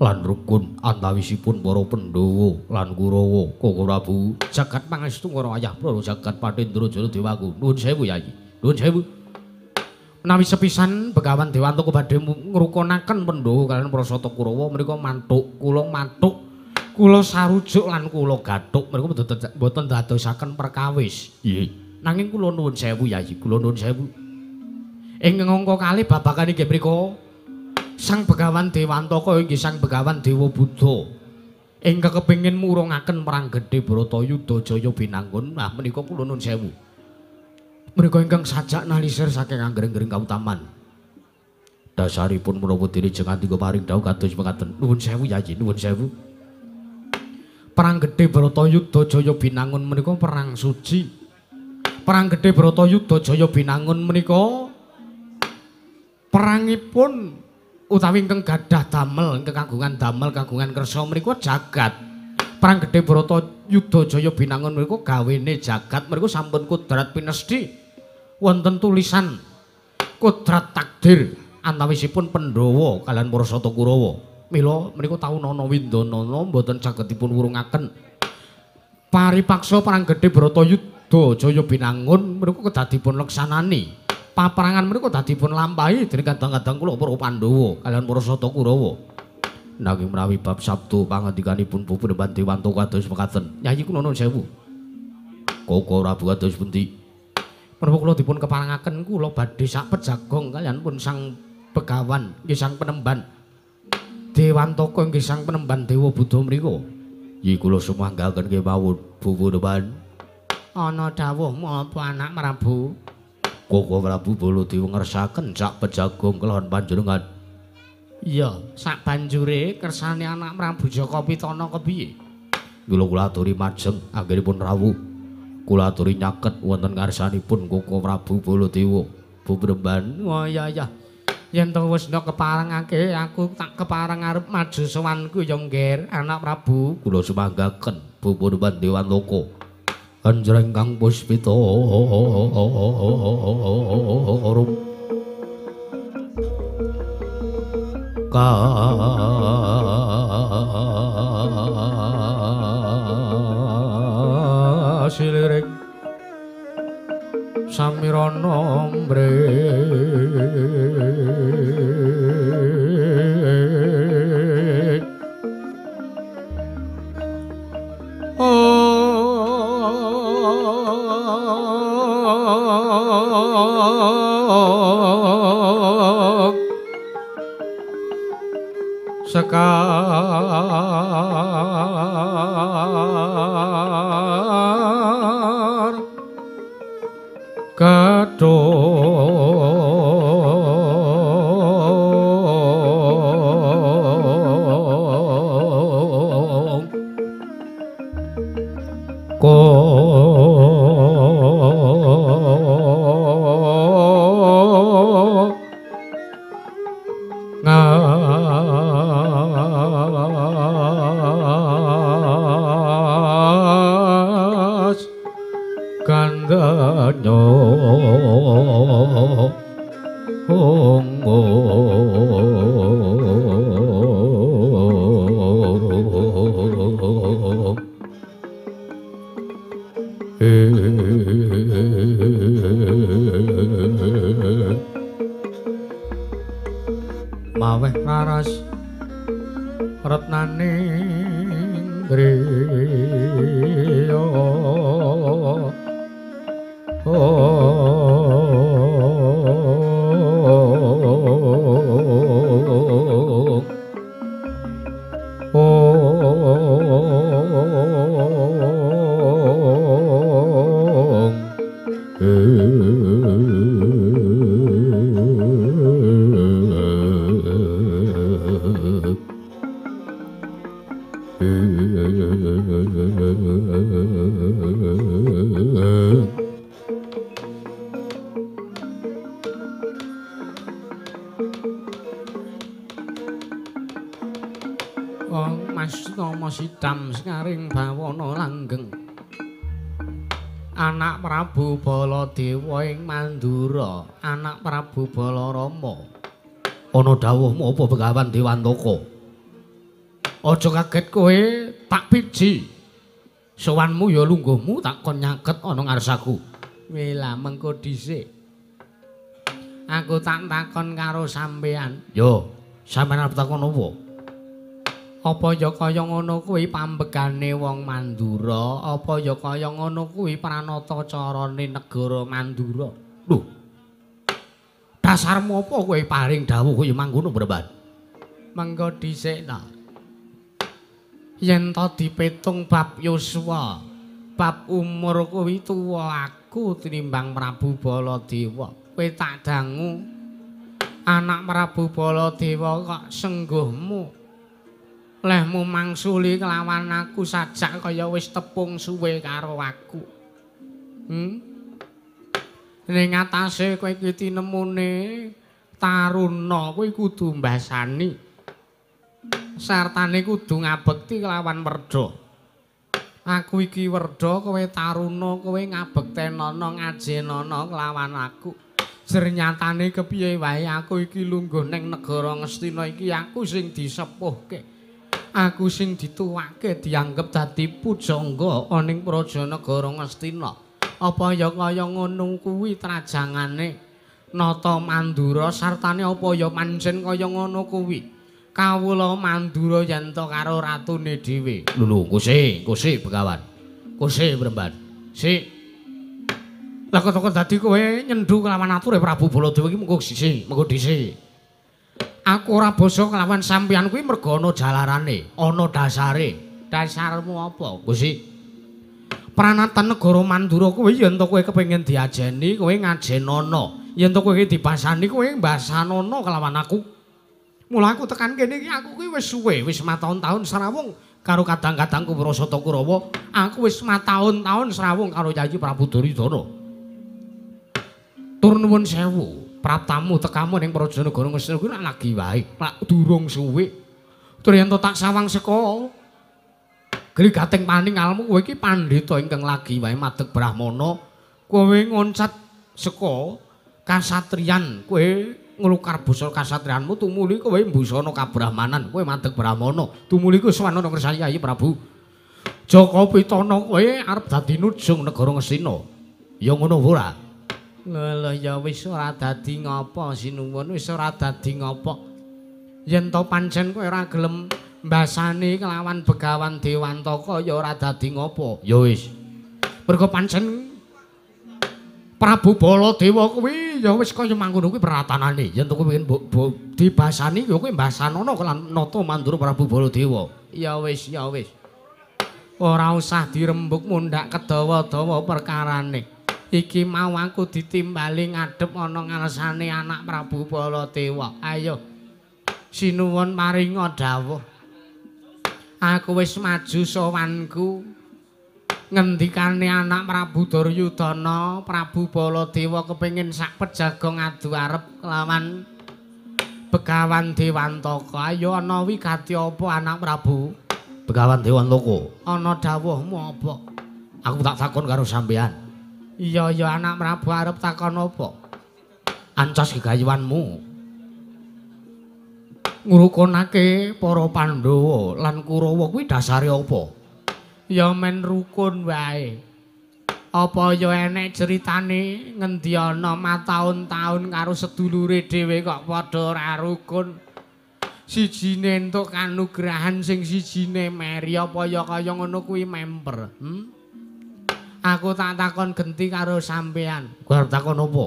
lan rukun antawisipun para Pandhawa lan Kurawa. Koko Prabu jagat pangestu karo ayah Prabu jagat Patendra Jaya Dewaku. Nuwun sewu Yayi. Nuwun sewu. Menawi sepisan Begawan Dewantaka badhe ngrukunaken Pandhawa kaliyan para Sata Kurawa menika mantuk kula sarujuk lan kula gathuk menika mboten dadosaken perkawis. Nggih. Nanging kula nuwun sewu Yayi, kula nuwun sewu. Ing ngangka kalih babakan inggih menika Sang Begawan Dewantaka inggih Sang Begawan Dewa Buddha ingkang kepengin murungaken perang gedhe Bratayuda Jaya Pinangun. Nah menika kula nuwun sewu. Menika ingkang sajak nalisir saking anggreng-greng kautaman. Dasaripun menapa dene jengantika paring dawuh kados mekaten. Nuwun sewu Yayi, nuwun sewu. Perang gedhe Bratayuda Jaya Pinangun menika perang suci. Perang gedhe Bratayuda Jaya Pinangun menika perangipun utawi ingkang gadah damel, ingkang kagungan damel, kagungan kersa menika jagat. Perang gedhe Bratayuda Jaya Pinangun menika gawene jagat menika sampun kudrat pinesti. Wonten tulisan kudrat takdir antawisipun Pandhawa kaliyan para Sata Kurawa. Mila menika taunana windanana mboten saged dipun wurungaken. Paripaksa perang gedhe Bratayuda Jaya Pinangun menika kedah dipun leksanani. Paperangan menika kedah dipun lampahi dening kadang-kadang kula para Pandhawa kaliyan para Sata Kurawa. Nanging menawi bab sabda pangandikanipun Bapak Nemban Dewantaka kados mekaten. Yayi kula nuwun sewu. Koko Prabu kados pundi? Menapa kula dipun keparengaken kula badhe sak pejagong kaliyan pun sang Begawan nggih sang penemban Dewantaka nggih sang penemban Dewa Buddha mriku. Yi kula sumanggaken kemawon Bubu Dewan. Ana dawuhmu apa anak Prabu? Koko Prabu Baladewa ngersaken sak pejagong kelawan panjenengan. Iya, sak banjure kersane anak Prabu Jaka Pitana kepiye? Kula aturi majeng anggenipun rawuh. Kula aturi nyaket wonten ngarsanipun Koko Prabu Baladewa. Bu Bremban. Oh iya. Yen to wis keparengake aku tak kepareng arep maju sowanku ya ngger anak Prabu. Kula sumanggaken Bu Bremban Dewan Loko. Anjreng Kang Puspita Kasiliring Samirana mbrek Sekar kadong ngas kandhanya maweh raras retnaning griya Sidam sekaring bawana langgeng anak Prabu Baladewa ing Mandura anak Prabu Balarama ana dawuhmu apa Begawan Dewantaka aja kaget kowe tak piji sowanmu ya lungguhmu tak kon nyaket ana ngarsaku wela mengko dhisik aku tak takon karo sampean yo sampean arep takon apa apa ya kaya ngono kuwi pambegane wong Mandura apa ya kaya ngono kuwi pranata carane negara Mandura lho dasarmu apa kowe paring dawuh kaya mangkono Bremban mengko dhisik ta yen to dipetung bab yuswa bab umur kuwi tuwa aku tinimbang Prabu Baladewa kowe tak dangu anak Prabu Baladewa kok sengguhmu lehmu mangsuli kelawan aku sajak kaya wis tepung suwe karo aku. Ning atase kowe iki tinemune taruna kowe kudu mbasani. Sartane kudu ngabekti kelawan werda. Aku iki werda kowe taruna kowe ngabektenana ngajenana kelawan aku. Jernyatane kepiye wae aku iki lungguh ning negara Ngastina iki aku sing disepuhke. Aku sing dituwake dianggep dadi pujangga ana ing praja negara Ngastina. Apa ya kaya ngono kuwi trajangane nata Mandura sartane apa ya pancen kaya ngono kuwi. Kawula Mandura yen to karo ratune dhewe. Lho, kusik Begawan. Kusik Bremban. Sik. Lah kok dadi kowe nyendhu kelawan ature Prabu Baladewa iki mengko dhisik. Aku ora basa kelawan sampeyan kuwi mergo ana jalarane, ana dasare. Dasarmu apa, Gusti? Pranatan negara Mandura kuwi yen to kowe kepengin diajeni, kowe ngajenana. Yen to kowe dibasani, kowe mbasanana kelawan aku. Mula aku tekan kene iki aku kuwi wis suwe, wis mataun-taun srawung karo kadang-kadangku Wirasata Kurawa. Aku wis mataun-taun srawung karo Yayi Prabu Duryudana. Tur nuwun sewu, pratamu tekamu ning Prajanagara Ngastina kuwi lagi wae, lak durung suwe. Tur yen tak sawang seka grigating paningalmu kowe iki pandhita ingkang lagi wae madeg Brahmana. Kowe ngoncat saka kasatriyan, kowe nglukar basa kasatriyanmu tumuli kowe mbusana kabrahmanan, kowe madeg Brahmana. Tumuli kowe swanana ngersani Yayi Prabu Jaka Pitana kowe arep dadi nujung negara Ngastina. Ya ngono ora? Lha ya wis ora dadi ngapa sinuwun, wis ora dadi ngapa. Yen to pancen kowe ora gelem mbasani kelawan Begawan Dewantaka ya ora dadi ngapa. Ya wis. Mergo pancen Prabu Baladewa kuwi ya wis kaya mangkono kuwi peratanane. Yen to kowe pengen dibasani ya kowe mbasanana kelan nata Mandura Prabu Baladewa. Ya wis, ya wis. Ora usah dirembug mundhak kedawa-dawa perkarane. Iki mau aku ditimbali ngadhep ana ngarsane anak Prabu Baladewa. Ayo. Sinuwun maringa dawuh. Aku wis maju sowanku. Ngendikane anak Prabu Duryudana, Prabu Baladewa kepengin sak pejago ngadu arep lawan Begawan Dewantaka. Ayo ana wigati apa anak Prabu? Begawan Dewantaka. Ana dawuhmu apa? Aku tak takon karo sampean. Iya ya anak Prabu arep takon apa? Ancas gegayuhanmu. Ngrukunake para Pandhawa lan Kurawa kuwi dasare apa? Ya men rukun wae. Apa ya enek ceritane ngendi ana mataun-taun karo sedulure dhewe kok padha ora rukun. Sijine entuk kanugrahan sing sijine meri apa ya kaya ngono kuwi memper. Aku tak takon genti karo sampean. Kowe arep takon apa?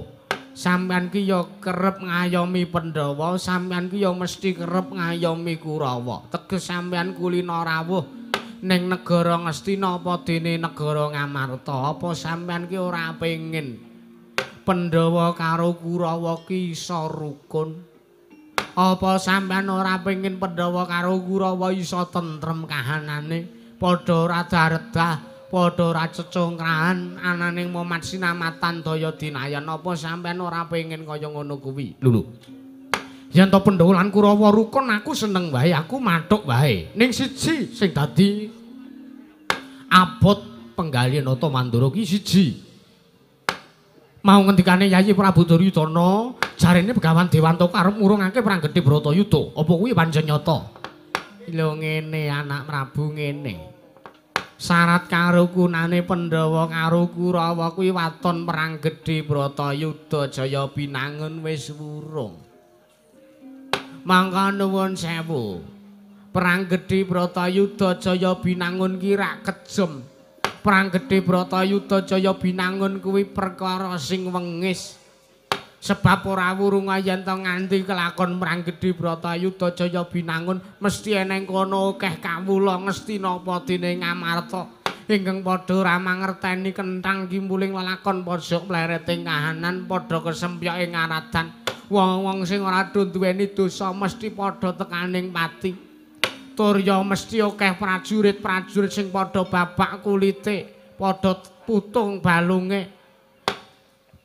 Sampean ki ya kerep ngayomi Pandhawa, sampean ki ya mesti kerep ngayomi Kurawa. Teges sampean kulina rawuh ning negara Ngastina apa dene negara Ngamarta. Apa sampean ki ora pengin Pandhawa karo Kurawa ki iso rukun? Apa sampean ora pengin Pandhawa karo Kurawa iso tentrem kahanane, padha ora daredah, padha ora cecongkrahan ananing momat sinamatan daya dinayan? Apa sampean ora pengin kaya ngono kuwi? Lho. Yen to Pandhawa lan Kurawa rukun aku seneng wae, aku mathuk wae. Ning siji sing dadi abot penggalian nata Mandura ki siji. Mau ngendikane Yayi Prabu Duryudana, jarene Begawan Dewantaka arep ngurungake perang gedhe Bratayuda. Apa kuwi pancen nyata? Lho ngene anak Prabu ngene. Syarat karo kunane Pandhawa karo Kurawa kuwi waton perang gedhe Bratayuda Jaya Binangun wis wurung. Mangka nuwun sewu. Perang gedhe Bratayuda Jaya Binangun ki rak kejem. Perang gedhe Bratayuda Jaya Binangun kuwi perkara sing wengis. Sebab ora wurung yen to nganti kelakon perang gedhe Bratayuda Jaya Binangun mesti eneng kono akeh kawula Ngastina apa dene Ngamarta ingkang padha ora mangerteni kenthang kimpuling lelakon pojok plereting kahanan padha kesempyoke ngaradan. Wong-wong sing ora duweni dosa mesti padha tekaning pati. Tur ya mesti akeh prajurit-prajurit sing padha babak kulite, padha putung balunge,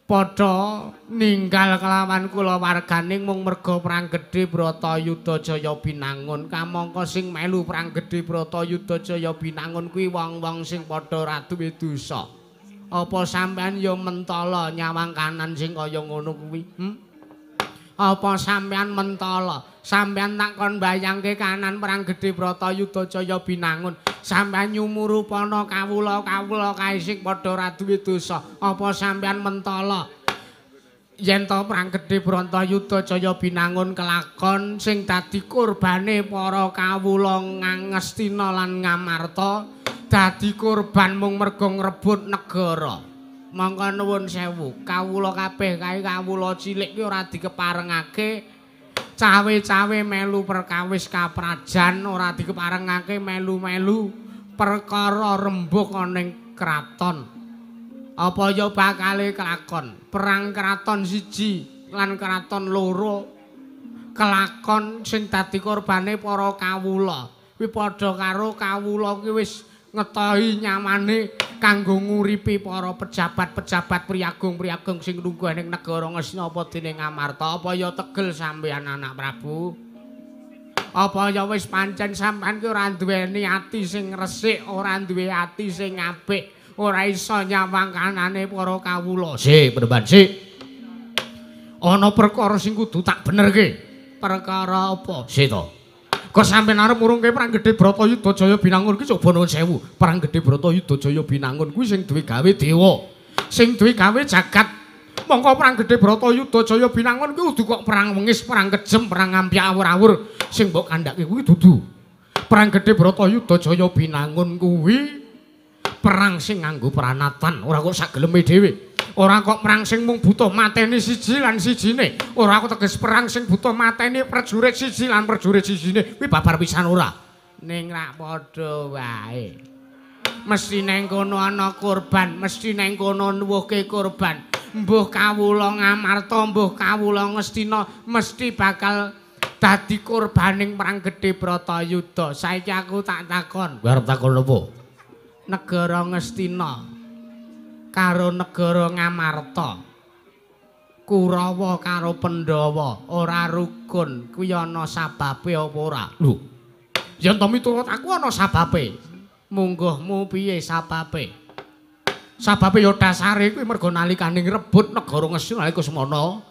padha ninggal kelawan kulawarganing mung merga perang gedhe Bratayuda Jaya Binangun. Kamangka sing melu perang gedhe Bratayuda Jaya Binangun kuwi wong-wong sing padha ora duwe dosa. Apa sampean ya mentala nyawang kanan sing kaya ngono kuwi? Apa sampean mentala? Sampean takon bayangke kanan perang gedhe Bratayuda Jaya Binangun. Sampean nyumurupana kawula-kawula kae sing padha ora duwe dosa. Apa sampean mentala yen to perang gedhe Bratayuda Jaya Binangun kelakon sing dadi kurbane para kawula Ngastina lan Ngamarta dadi kurban mung merga ngrebut negara. Monggo nuwun sewu, kawula kabeh kae kawula cilik ki ora dikeparengake cawe-cawe melu perkawis kaprajan, ora dikeparengake melu-melu perkara rembug ning kraton. Apa ya bakale kelakon perang kraton siji lan kraton loro kelakon sing dadi korbane para kawula. Kuwi padha karo kawula ki wis ngetahi nyamane kanggo nguripi para pejabat-pejabat priagung-priagung sing lungguh ning negara Ngastina apa dene Ngamarta. Apa ya tegel sampeyan anak Prabu? Apa ya wis pancen sampean ki ora duweni ati sing resik, ora duwe ati sing apik, ora iso nyawang kanane para kawula. Sik, Penemban, sik. Ana perkara sing kudu tak benerke. Perkara apa? Sik to. Kok sampeyan arep ngurungke perang gedhe Bratayuda Jaya Binangun ki coba nuwun sewu. Perang gedhe Bratayuda Jaya Binangun kuwi sing duwe gawe dewa, sing duwe gawe jagat. Mongko perang gedhe Bratayuda Jaya Binangun kuwi kudu kok perang wengis, perang kejem, perang ampyak awur-awur. Sing mbok kandhake kuwi dudu. Perang gedhe Bratayuda Jaya Binangun kuwi perang sing nganggo pranatan, ora kok sak geleme dhewe. Ora kok perang sing mung butuh mateni siji lan sijine. Ora kok teges perang sing butuh mateni prajurit siji lan prajurit sijine. Kuwi babar pisan ora. Ning rak padha wae. Mesti neng kono ana korban, mesti neng kono nuwuhke korban. Mbuh kawula Ngamarta, mbuh kawula Ngastina mesti bakal dadi korbaning perang gedhe Bratayuda. Saiki aku tak takon. Kowe arep takon apa? Negara Ngastina karo negara Ngamarta, Kurawa karo Pandhawa ora rukun, kuwi ana sababe apa ora? Lho. Yen to miturut aku ana sababe. Mungguhmu piye sababe? Sababe ya dasare kuwi mergo nalikane ngrebut negara Ngastina nalika semana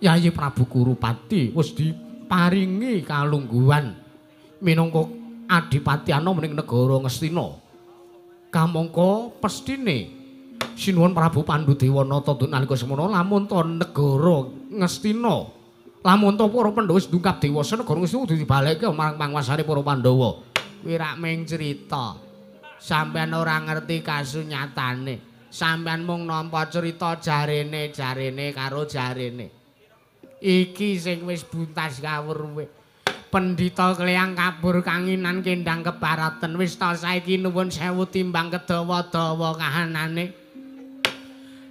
Yayi Prabu Kurupati wis diparingi kalungguhan minangka adipati ana ning negara Ngastina. Kamangka pestine sinuwun Prabu Pandhudewanata nalika semana lamun to negara Ngastina, lamun to para Pandhawa wis ndungkap dewasa negara Ngastina kudu dibalekke marang panguwasane para Pandhawa. Kuwi rak mung crita. Sampeyan ora ngerti kasunyatane. Sampeyan mung nampa crita jarene karo jarene. Iki sing wis buntas kawruhe. Pendhita Kleyang kabur kanginan kendang kebaraten wis ta saiki nuwun sewu timbang kedawa-dawa kahanane.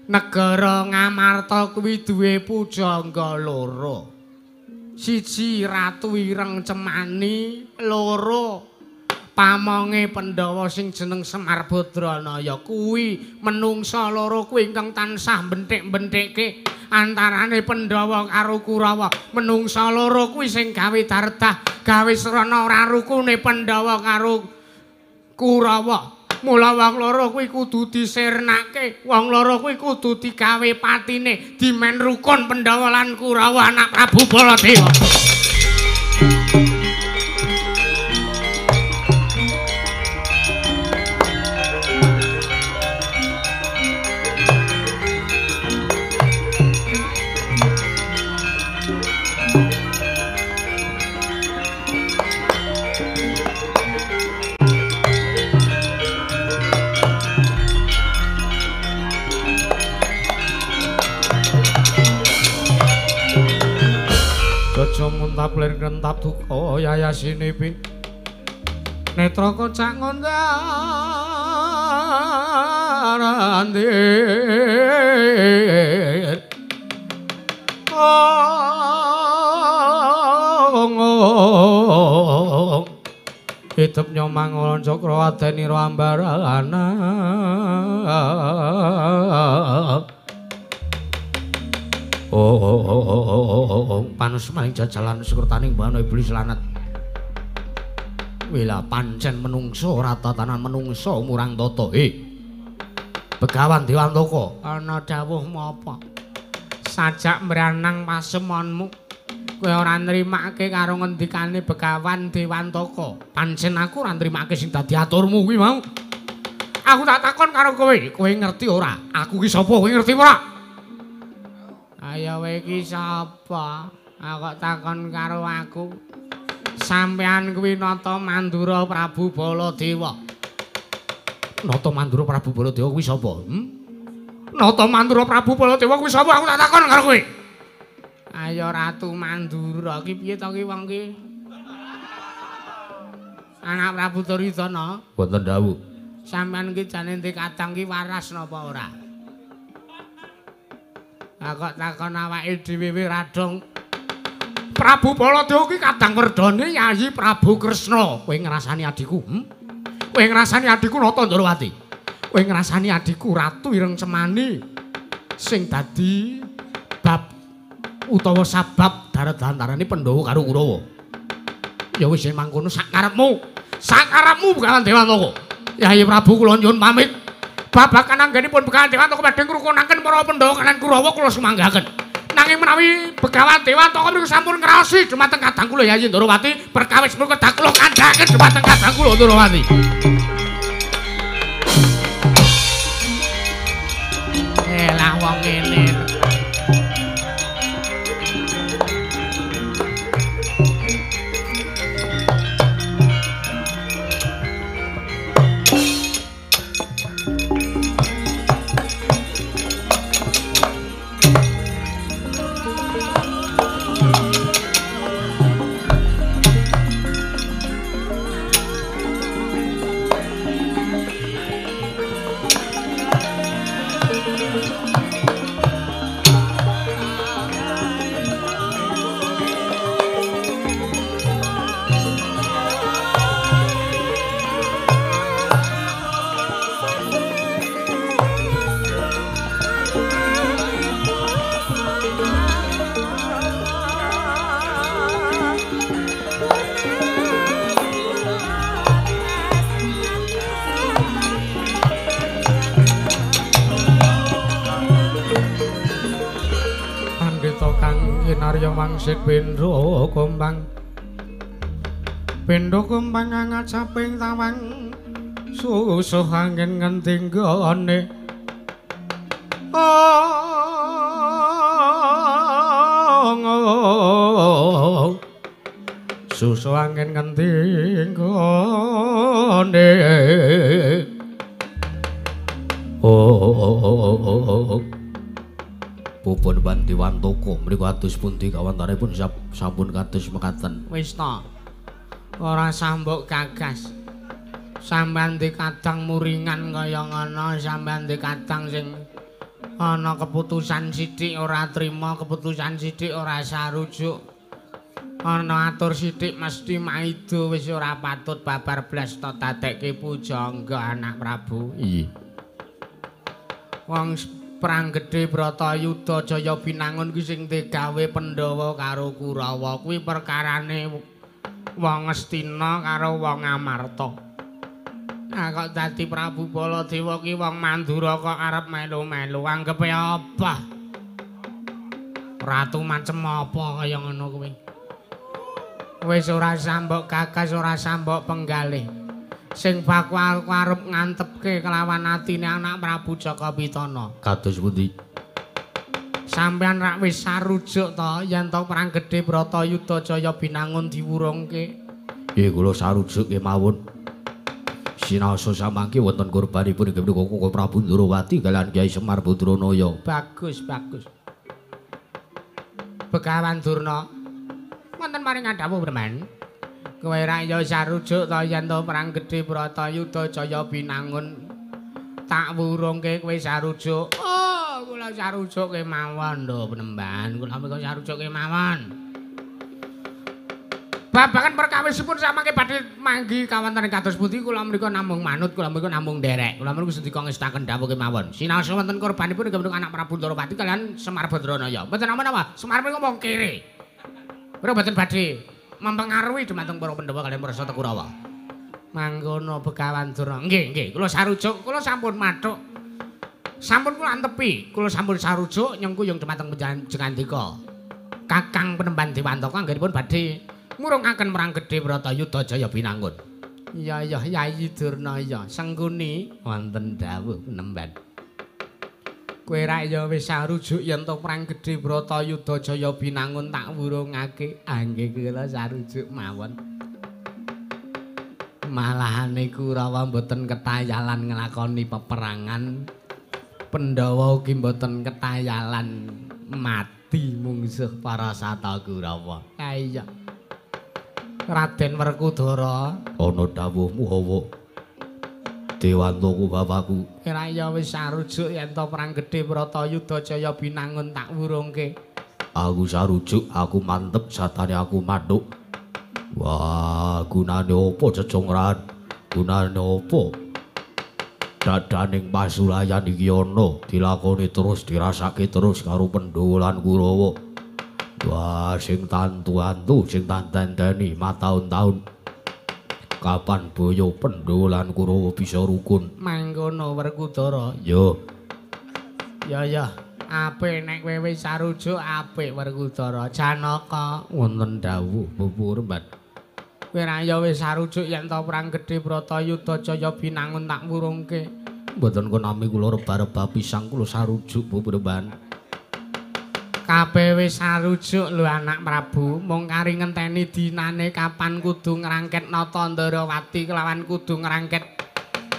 Negara Ngamarta kuwi duwe pujangga loro. Siji Ratu Ireng Cemani, loro pamonge Pandhawa sing jeneng Semar Badranaya. Kuwi menungsa loro kuwi ingkang tansah benthik-benthike antarane Pandhawa karo Kurawa. Menungsa loro kuwi sing gawe dardah, gawe srana ora rukune Pandhawa karo Kurawa. Mula wong loro kuwi kudu disirnake, wong loro kuwi kudu digawe patine, dimen rukun Pandhawa lan Kurawa anak Prabu Baladewa. Aja muntap lir kentap duka yayasine ping netra kocak ngondarandir hidup nyomang ulon cokro adeni roambarana panus maling jajalan sekretaning bana iblis lanat. Wila pancen menungso rata tanan menungso murang tata. Begawan Dewantaka, ana dawuhmu apa? Sajak mbranang pasemonmu kowe ora nrimake karo ngendikane Begawan Dewantaka. Pancen aku ora nrimake sing dadi aturmu kuwi mau. Aku tak takon karo kowe, kowe ngerti ora? Aku ki sapa? Kowe ngerti ora? Ayo kowe iki sapa? Kok takon karo aku. Sampean kuwi Nata Mandura Prabu Baladewa. Nata Mandura Prabu Baladewa kuwi sapa? Nata Mandura Prabu Baladewa kuwi sapa aku tak takon karo kowe. Ayo Ratu Mandura ki piye to ki wong ki? Anak Prabu Duryudana. Wonten dawuh. Sampeyan ki jane ndek kadang ki waras napa ora? Lah kok takon awake dhewe radong. Prabu Baladewa ki kadang werdane Yayi Prabu Kresna. Kowe ngrasani adikku? Kowe ngrasani adikku Nata Ndrawati. Kowe ngrasani adikku Ratu Ireng Semani sing dadi bab utawa sabab darat-dantarane Pandhawa karo Kurawa. Ya wis yen mangkono sakarepmu. Sakarepmu Begawan Dewantaka. Yayi Prabu kula nyuwun pamit. Babakan anggenipun Begawan Dewantaka badhe ngrukunaken para Pandhawa kalan Kurawa kula sumanggaken. Nanging menawi Begawan Dewantaka niku sampun ngraosi dhumateng kadang kula Yayi Ndrawati perkawis menika dak kula kandhaken dhumateng kadang kula Ndrawati. Lah wong ngene. Wangsit Bendra Kumbang Bendra Kumbang angat saping tawang susuh angin ngenting gone susuh angin ngenting gone Pupun Banti Wantoko mriku atus pundi kawantanipun sampun kados mekaten. Wis ta. Ora sambok gagas. Sampeyan kadang muringan kaya ngono, sampeyan kadang sing ana keputusan sithik ora trima, keputusan sithik ora sarujuk. Ana atur sithik mesti maido wis ora patut babar blas to dadekke pujangga anak Prabu. Iya. Wong perang gedhe Bratayuda Jaya Binangun kuwi sing digawe Pandhawa karo Kurawa kuwi perkarane wong Astina karo wong Amarta. Nah kok dadi Prabu Baladewa ki wong Mandura kok arep melu-melu anggepe apa? Ratu macem apa kaya ngono kuwi? Wis ora sambok gagas ora sambok penggalih. Sing bakal arep ngantepke kelawan atine anak Prabu Jaka Pitana. Kados pundi? Sampeyan rak wis sarujuk to yen to perang gedhe Bratayuda Jaya Binangun diwurungke. Nggih kula sarujuk kemawon. Sinaosa samangke wonten korbanipun inggih menika Kakang Prabu Ndrawati kaliyan Kyai Semar Badranaya. Bagus, bagus. Begawan Durna. Wonten maring adhawu Breman. Kowe rak ya sarujuk to yen to perang gedhe Bratayuda Jaya Binangun tak wurungke kowe sarujuk. Oh, kula sarujuk kemawon lho Penemban. Kula menika sarujuk kemawon. Babagan perkawisipun samangke badhe manggi kawonten kados pundi kula menika namung manut, kula menika namung nderek. Kula menika sedika ngestaken dawuh kemawon. Sinaos wonten korbanipun inggih menika anak Prabu Ndrawati kaliyan Semar Badranaya. Mboten napa-napa, Semar menika wong kere. Ora mboten badhe mempengaruhi dumateng para Pandhawa kaliyan para Sata Kurawa. Mangkono Begawan Durna. Nggih, nggih, kula sarujuk, kula sampun mathuk. Sampun kula antepi, kula sampun sarujuk nyengkuyung dumateng Panjenengan Kakang Penemban Dewantaka anggenipun badhe ngurungaken perang gedhe Bratayuda Jaya Binangun. Iya, iya, Yayi Durna iya, Sengkuni wonten dawuh Penemban. Kowe rak ya wis sarujuk yen to perang gedhe Bratayuda Jaya Binangun tak wurungake. Nggih kula sarujuk mawon. Malahane Kurawa mboten ketayalan nglakoni peperangan Pandhawa ugi mboten ketayalan mati mungsuh para sata Kurawa. Ha iya. Raden Werkudara, ana dawuhmu hawa. Dewantaku bapakku. Raya wis sarujuk yen to perang gedhe Bratayuda Jaya binangun tak wurungke. Aku sarujuk, aku mantep, satane aku mathuk. Wah, gunane apa cecongran? Gunane apa? Dadaning pasulayan iki ana, dilakoni terus dirasake terus karo Pandhawa lan Kurawa. Wah, sing tantu-antu, sing tandani mataun-taun. Kapan boyo Pandhawa lan Kurawa bisa rukun? Mangkono Werkudara. Yo. Ya. Apik nek kowe wis sarujuk apik Werkudara. Janaka wonten dawuh Purembat. Kowe raya wis sarujuk yen to perang gedhe Bratayuda Jaya binangun tak wurungke. Mboten konami kula reba-reba pisang kula sarujuk Purembat. Kabeh wis sarujuk lho anak Prabu, mung kari ngenteni dinane kapan kudu ngrangket nata Ndarawati kelawan kudu ngrangket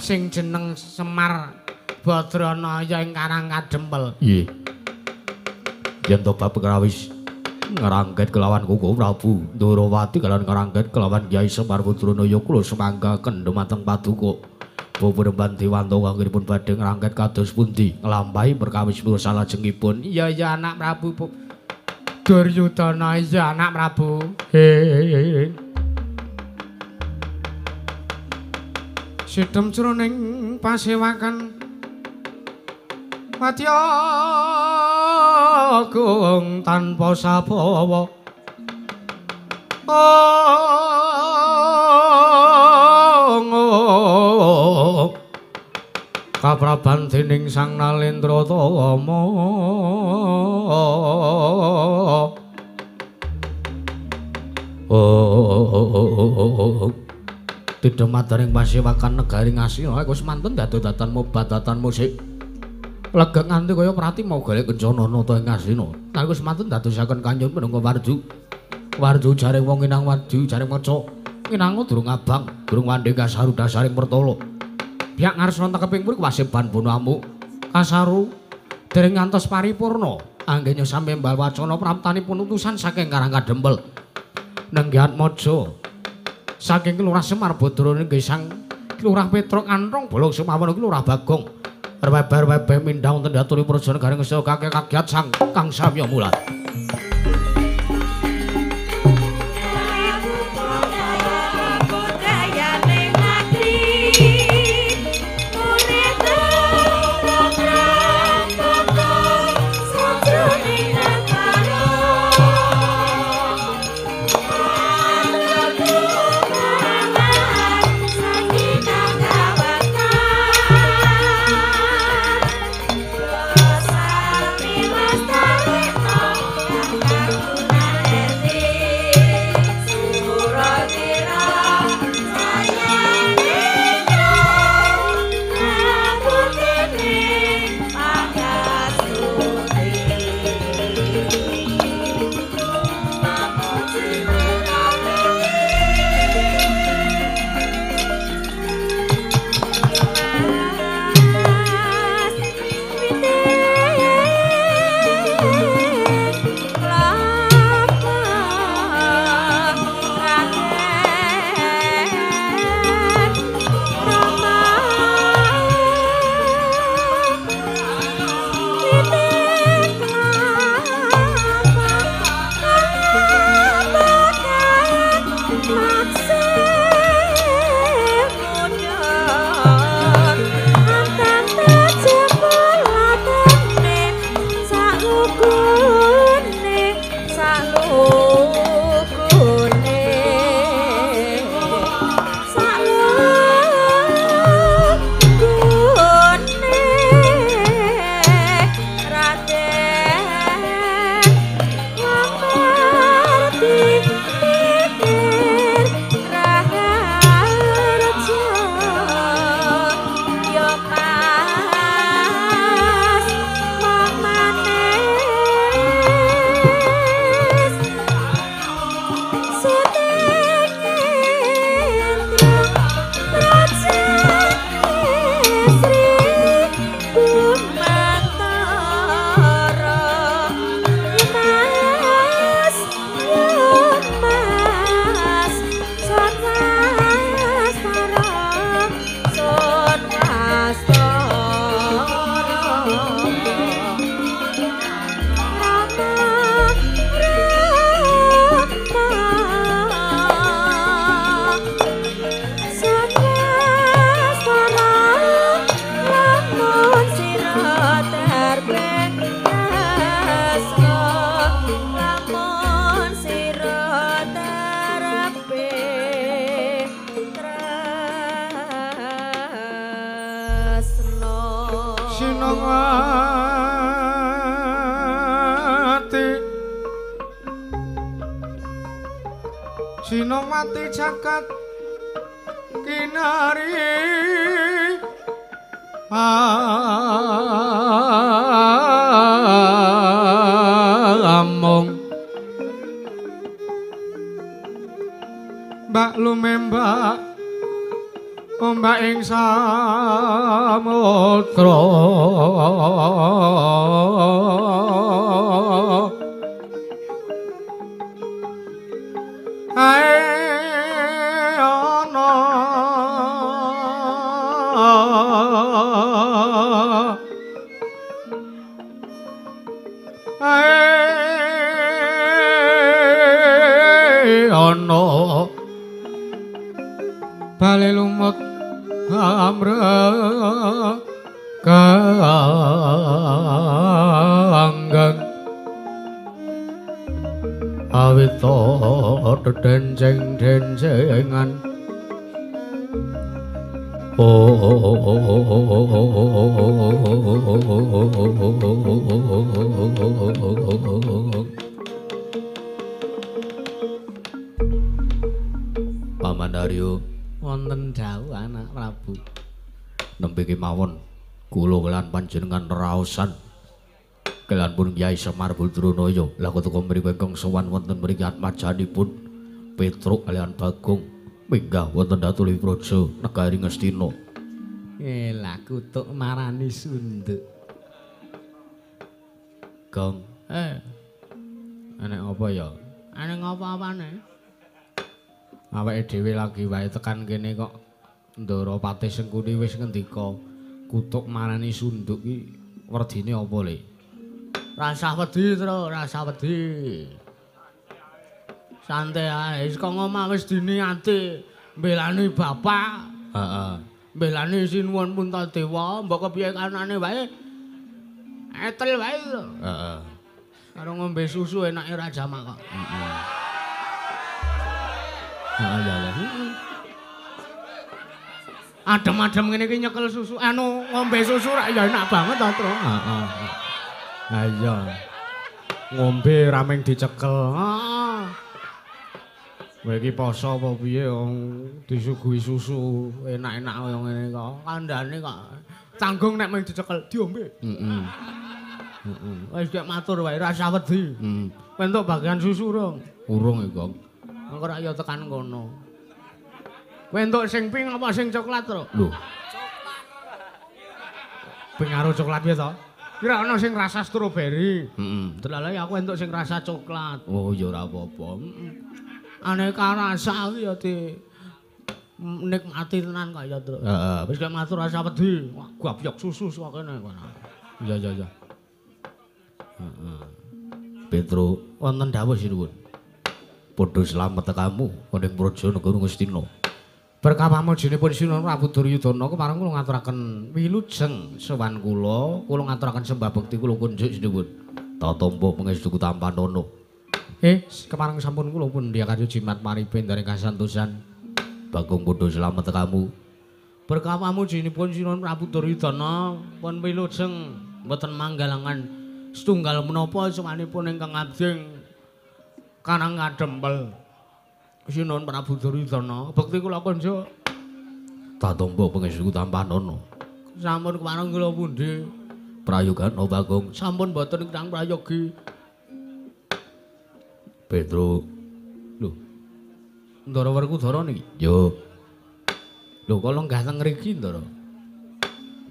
sing jeneng Semar Badranaya ing Karang Kadempel. Nggih. Yen to bab krawis ngrangket kelawan Koko Prabu Ndarawati kelawan ngrangket kelawan Kyai Semar Badranaya kula semanggaken dumateng Paduka. Puremban Dewanta kanggenipun badhe ngrangket kados pundi nglampahi perkawis kula salajengipun. Iya anak Prabu Duryudana, iya anak Prabu. Sidhem jroning pasewakan Madya Agung tanpa sabawa. Kapraban dening Sang Nalendra Tama. Tidak madaring pasewakan negari Ngasina aku semanten datan mobatan musik. Legek nganti kaya prati mau golek kencana nata ing Ngasina. Aku semanten dadosaken kanjeng menungga warju. Warju jaring wong inang warju jaring maca. Inang durung abang, durung wandhe kasaru dasaring pertala. Biak ngarsana keping puri kawaseban bonamu kasaru dereng ngantos paripurna anggenya sampe mbal wacana praptanipun utusan saking Karang Kadempel nenggiat maja saking Kelurah Semar Badrana Gesang Kelurah Petruk Antrong Bolong Sumawon Kelurah Bagong reber-reber mindhang wonten aturipun praja negaring sedaya kakek kagiat sang kang samya mulat. Sinowati jagat kinari among mbak lumembak ombak ing samudra ae ana ana bale lumut amra kanggan awita denceng-dencengan Paman Arya wonten dawuh anak Prabu nembe kemawon kula kelan panjenengan raosan kelan pun Kyai Semar Badranaya lha kok mriki ingkang sowan wonten mriki atmajanipun Petruk kalian Bagong minggah wonten Datuli Praja negari Ngastina. Lah kutuk marani sunduk. Gong. Anek apa ya? Anek apa-apane? Awake dhewe lagi wae tekan kene kok Ndara Patih Sengkuni wis ngendika kutuk marani sunduk iki werdine apa le? Rasa wedi, Tru, rasa wedi. Santai ae, kok ngomong wis diniati mbelani bapak. Heeh. Mbelani Sinuwun Puntadewa, mbok kepiye kanane wae. Etel wae lho. Heeh. Karo ngombe susu enake ra jamak kok. Heeh. Heeh. Adem-adem ngene iki nyekel susu, ngombe susu ra ya enak banget to, Tru. Heeh. Ha iya. Ngombe rameng dicekel. Kowe iki poso apa piye wong disuguhi susu enak-enak kaya ngene kok. Kandhane kok tanggung nek mung dicekel diombe. Heeh. Heeh. Wis gek matur wae rasa wedi. Kowe entuk bagian susu rong? Urung iki, Kang. Engko ra ya tekan kono. Kowe entuk sing pink apa sing coklat, Tru? Lho. Pink karo coklat ya to? Kira ana sing rasa stroberi. Heeh. Delala aku entuk sing rasa coklat. Oh ya ora apa-apa. Aneka rasa iki ya nikmati tenan kok ya, Tru. Heeh. Wis gak matur rasa wedi. Gabyok susu kok kene kono. Iya. Heeh. Petro wonten dawuh sinuwun. Padha slamet kamu ning Praja Negara Ngastina. Berkah pamujinipun Sinuwun Prabu Duryudana kepareng kula ngaturaken wilujeng sowan kula ngaturaken sembah bekti kula kunjuk sinuwun. Tatampa pangestu Tampanana. Kepareng sampun kula pun dia kadya jimat maripen dari kasantosan. Bagong padha slamet kamu. Berkah pamujinipun Sinuwun Prabu Duryudana pun wilujeng mboten manggalangan setunggal menapa sawanipun ingkang ageng kanang kadempel. Sinuwun Prabu Duryudana, bekti kula kunjuk. Tatampa pangestu Tampanana. Sampun kepareng kula pundi? Prayogana Bagong, sampun boten kirang prayogi. Petro. Lho. Ndara Werkudara niki? Yo. Lho kok lenggah teng mriki, Ndara?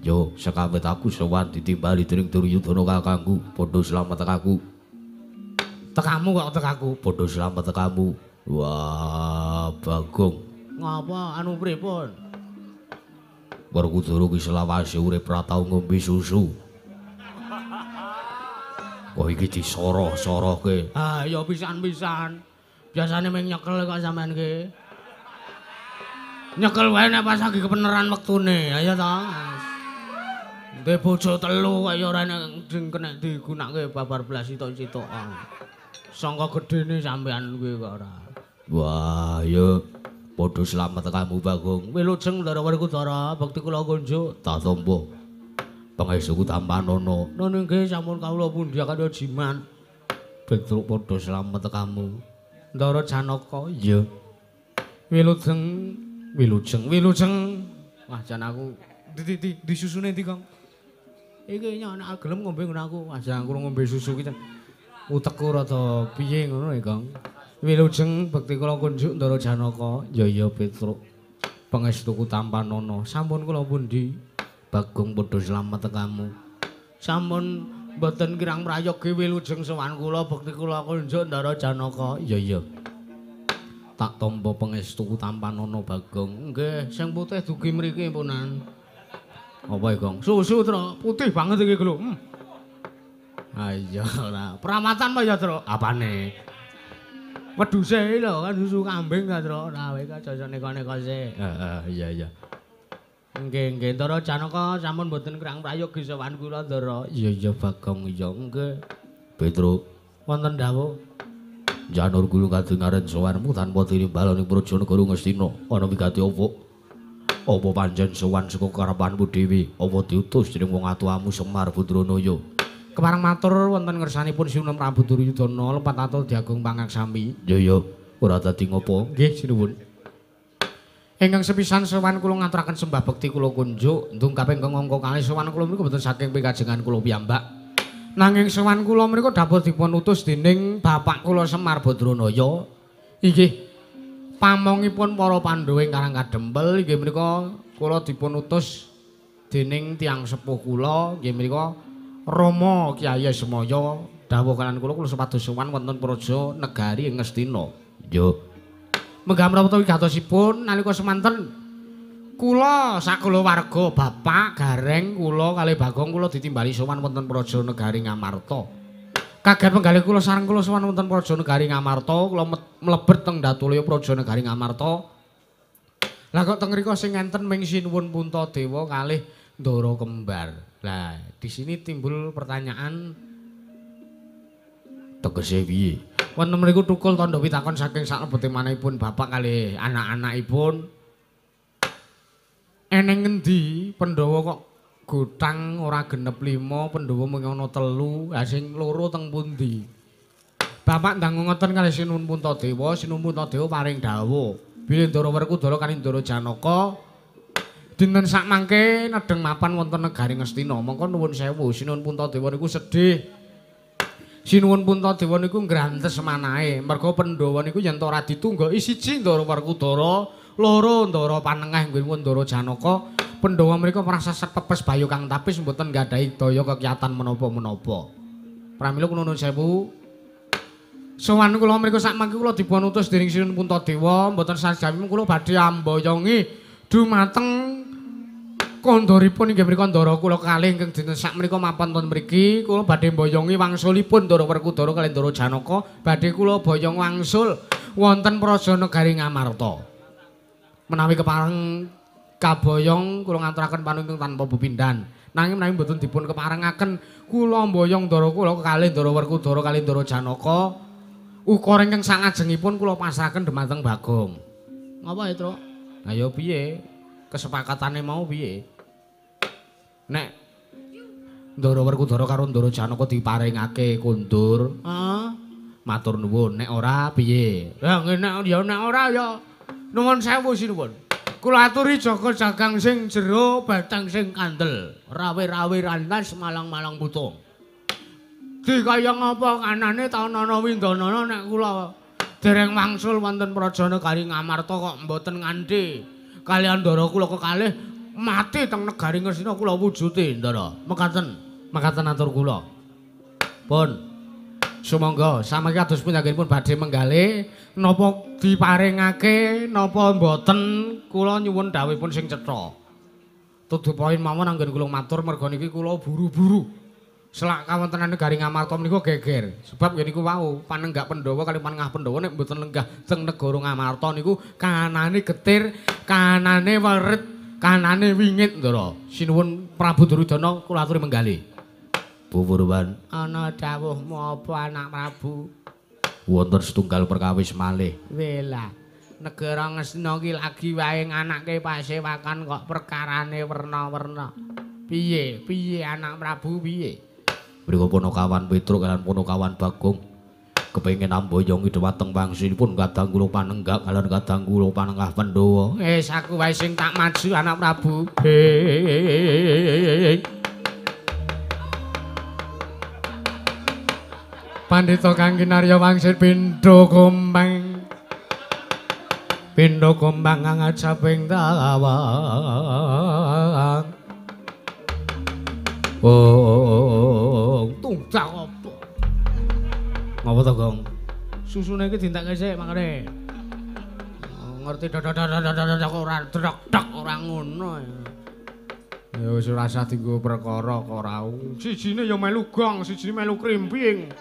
Yo, sekawit aku sowan ditimbali dening Duryudana kakangku, padha slamet tekaku. Tekamu kok tekaku? Padha slamet tekamu. Wah, Bagong. Ngapa anu pripun? Werkudara ki selawase urip ra tau ngombe susu. Kok iki disoroh-sorohke? Ah, ya pisan-pisan. Biasane mung nyekel kok sampean ki. Nyekel wae nek pas lagi kebeneran wektune. Ayo to. Ndek bojo telu kaya ora nek kena digunakake babar blas sitok-sitok. Sangka gedene sampean kuwi kok ora. Wah, ya padha slamet kamu Bagong. Wilujeng Ndara Werkudara, bekti kula kunjuk tatampa pangestu Tampanana. Nanging nggih sampun kawula pundi kadya jiman. Petruk padha slamet kamu. Ndara Janaka, iya. Wilujeng. Wah, jan aku disusune ndi, Kang? Iki anak gelem ngombe ngono aku. Wah, jan aku ngombe susu ki. Utekku rada piye ngono ya, Kang. Wilujeng bekti kula kunjuk Ndara Janaka. Ya iya, Petruk. Pangestuku tampanana. Sampun kula pundi? Bagong padha slamet tekamu. Sampun mboten kirang prayogi wilujeng sowan kula bekti kula kunjuk Ndara Janaka. Ya iya. Tak tampa pangestuku tampanana Bagong. Nggih, sing putih dugi mriki punan. Apa iki, Kang? Susu, Tru. Putih banget iki lho. Ayo ora. Peramatan apa ya, Tru? Apane? Wedhuse lho kan susu kambing ta, Tru. Ora wae kacocone neko sik. Heeh, iya. Nggih, Ndara Janaka sampun mboten kirang prayogi sowan kula, Ndara. Iya, Bagong iya. Nggih. Petruk, wonten dawuh. Janur kula kadengaren sowanmu tanpa tinimbal ning Prajanegara Ngastina. Ana wigati apa? Apa pancen sowan saka karepanmu dhewe? Apa diutus dening wong atuamu Semar Badranaya? Kepareng matur wonten ngersanipun Sinuwun Prabu Duryudana lempat atur diagung pangaksami. Ya, ora dadi ngopo? Nggih, sinuwun. Ingkang sepisan sowan kula ngaturaken sembah bekti kula kunjuk, ndung kaping angka kalih sowan kula menika boten saking pikajengan kula piyambak. Nanging sowan kula menika dapur dipun utus dening bapak kula Semar Badranaya. Inggih, pamongipun para Pandhawa ingkang kadempel inggih menika kula dipun utus dening tiyang sepuh kula inggih menika Rama Kyai Semaya dawuh kalan kula supados sowan wonten praja negari ing Ngastina. Yo. Menggah menapa wigatosipun nalika semanten kula sakulawarga bapak Gareng kula kalih Bagong kula ditimbali sowan wonten praja negari Ngamarta. Kaget penggalih kula sareng kula sowan wonten praja negari Ngamarta kula mlebet teng Datulya praja negari Ngamarta. Lah kok teng mriku sing enten ming Sinuwun Puntadewa kalih Ndara Kembar. Lah, di sini timbul pertanyaan tegese piye? Wonten mriku tukul tandha pitakon saking salebete manahipun bapak kalih anak-anakipun. Eneng ngendi Pandhawa kok gotang ora genep 5, Pandhawa mung ana 3, ha sing 2 teng pundi? Bapak ndang ngoten kalih Sinuwun Puntadewa, Sinuwun Puntadewa paring dawuh, bilih Ndara Werkudara kalih Ndara Janaka dinten sak mangke nedheng mapan wonten negari Ngastina. Mongko nuwun sewu Sinuwun Puntadewa niku sedih. Sinuwun Puntadewa niku ngrantes manahe. Merga Pandhawa niku yen ora ditunggoki siji Ndara Werkudara, 2 Ndara Panengah inggih Ndara Janaka. Pandhawa mriku prasasat pepes bayu kang tapis mboten nggadhahi daya kekiyatan menapa-menapa. Pramila kula nuwun sewu. Sowan kula mriku sak mangke kula dipun utus dening Sinuwun Puntadewa mboten sajamipun kula badhe amboyongi dumateng kondoripun inggih menika Ndara kula kalih ingkang dinten sak menika mapan wonten mriki kula badhe mboyongi wangsulipun Ndara Werkudara kalih Ndara Janaka badhe kula boyong wangsul wonten praja negari Ngamarta. Menawi kepareng kaboyong kula ngaturaken panungtung tanpa pepindhan. Nanging menawi mboten dipun keparengaken kula mboyong Ndara kula kalih Ndara Werkudara kalih Ndara Janaka ukara ingkang salajengipun kula pasrahaken dhumateng Bagong. Ngapa ya, Tru? Ayo piye? Kesepakatane mau piye? Nek Ndara Werkudara karo Ndara Janaka diparingake kondur, matur nuwun. Nek ora piye? Ya nek ora ya nuwun sewu sinuwun. Kula aturi jaga jagang sing jero, batang sing kandel, rawe-rawe rantas malang-malang putung. Dikaya ngapa kanane taunana windanana nek kula dereng wangsul wonten praja negari Ngamarta kok mboten nganti kalian Ndara kula kekalih mati teng negari Ngastina kula wujude Ndara. Mekaten atur kula. Pun sumangga samangke kados punjakenipun badhe menggalih napa diparingake napa mboten kula nyuwun dawuhipun sing cetha. Tudu poin mawon anggen kula matur merga niki kula buru-buru. Selak kawontenan negari Ngamarta menika geger. Sebab yen niku wau panenggak Pandhawa kali panengah Pandhawa nek mboten lenggah teng negara Ngamarta niku kanane getir, kanane werit, kanane wingit Ndara. Sinuwun Prabu Duryudana kula aturi menggalih. Puwurwan ana dawuhmu apa anak Prabu? Wonten setunggal perkawis malih. Wela. Negara Ngastina iki lagi wae nganake pasewakan kok perkarane werna-werna. Piye anak Prabu piye? Mriku Punakawan Petruk lan Punakawan Bagong kepengin amboyong dhumateng wangsulipun kadang kula panenggak kalian kadang kula panenggah Pandhawa. Aku wae sing tak maju anak Prabu. Pandhita kang kinarya wangsit pindha gombang. Pindha gombang ngajaping tawang. Oh, tungtak apa? Ngapa to, Gong? Susune iki dintek sik mangkene. Ngerti dadak ora drak ora ngono. Ya wis ora usah dienggo perkara kok ora. Sijine ya melu gong, sijine melu krimping.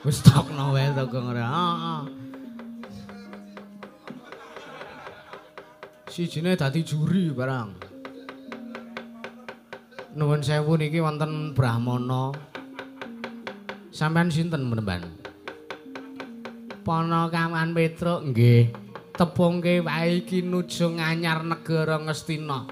Wis tokno wae to Gong ora. Heeh. Sijine dadi juri barang. Nuwun sewu niki wonten Brahmana. Sampeyan sinten menemban? Panakawan Petruk nggih. Tepungke wae iki nuju nganyar negara Ngastina.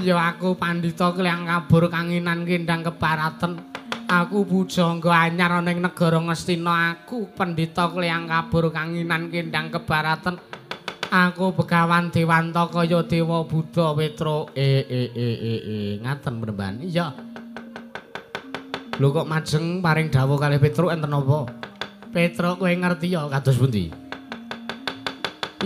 Ya aku Pandhita Klyang Kabur Kanginan Kendhang Kebaraten. Aku bujangga anyar ning negara Ngastina. Aku Pandhita Klyang Kabur Kanginan Kendhang Kebaraten. Aku Begawan Dewantaka ya Dewa Buddha Petruk. Ngaten menemban. Iya. Lho kok majeng paring dawuh kalih Petruk enten apa? Petruk kowe ngerti ya kados pundi?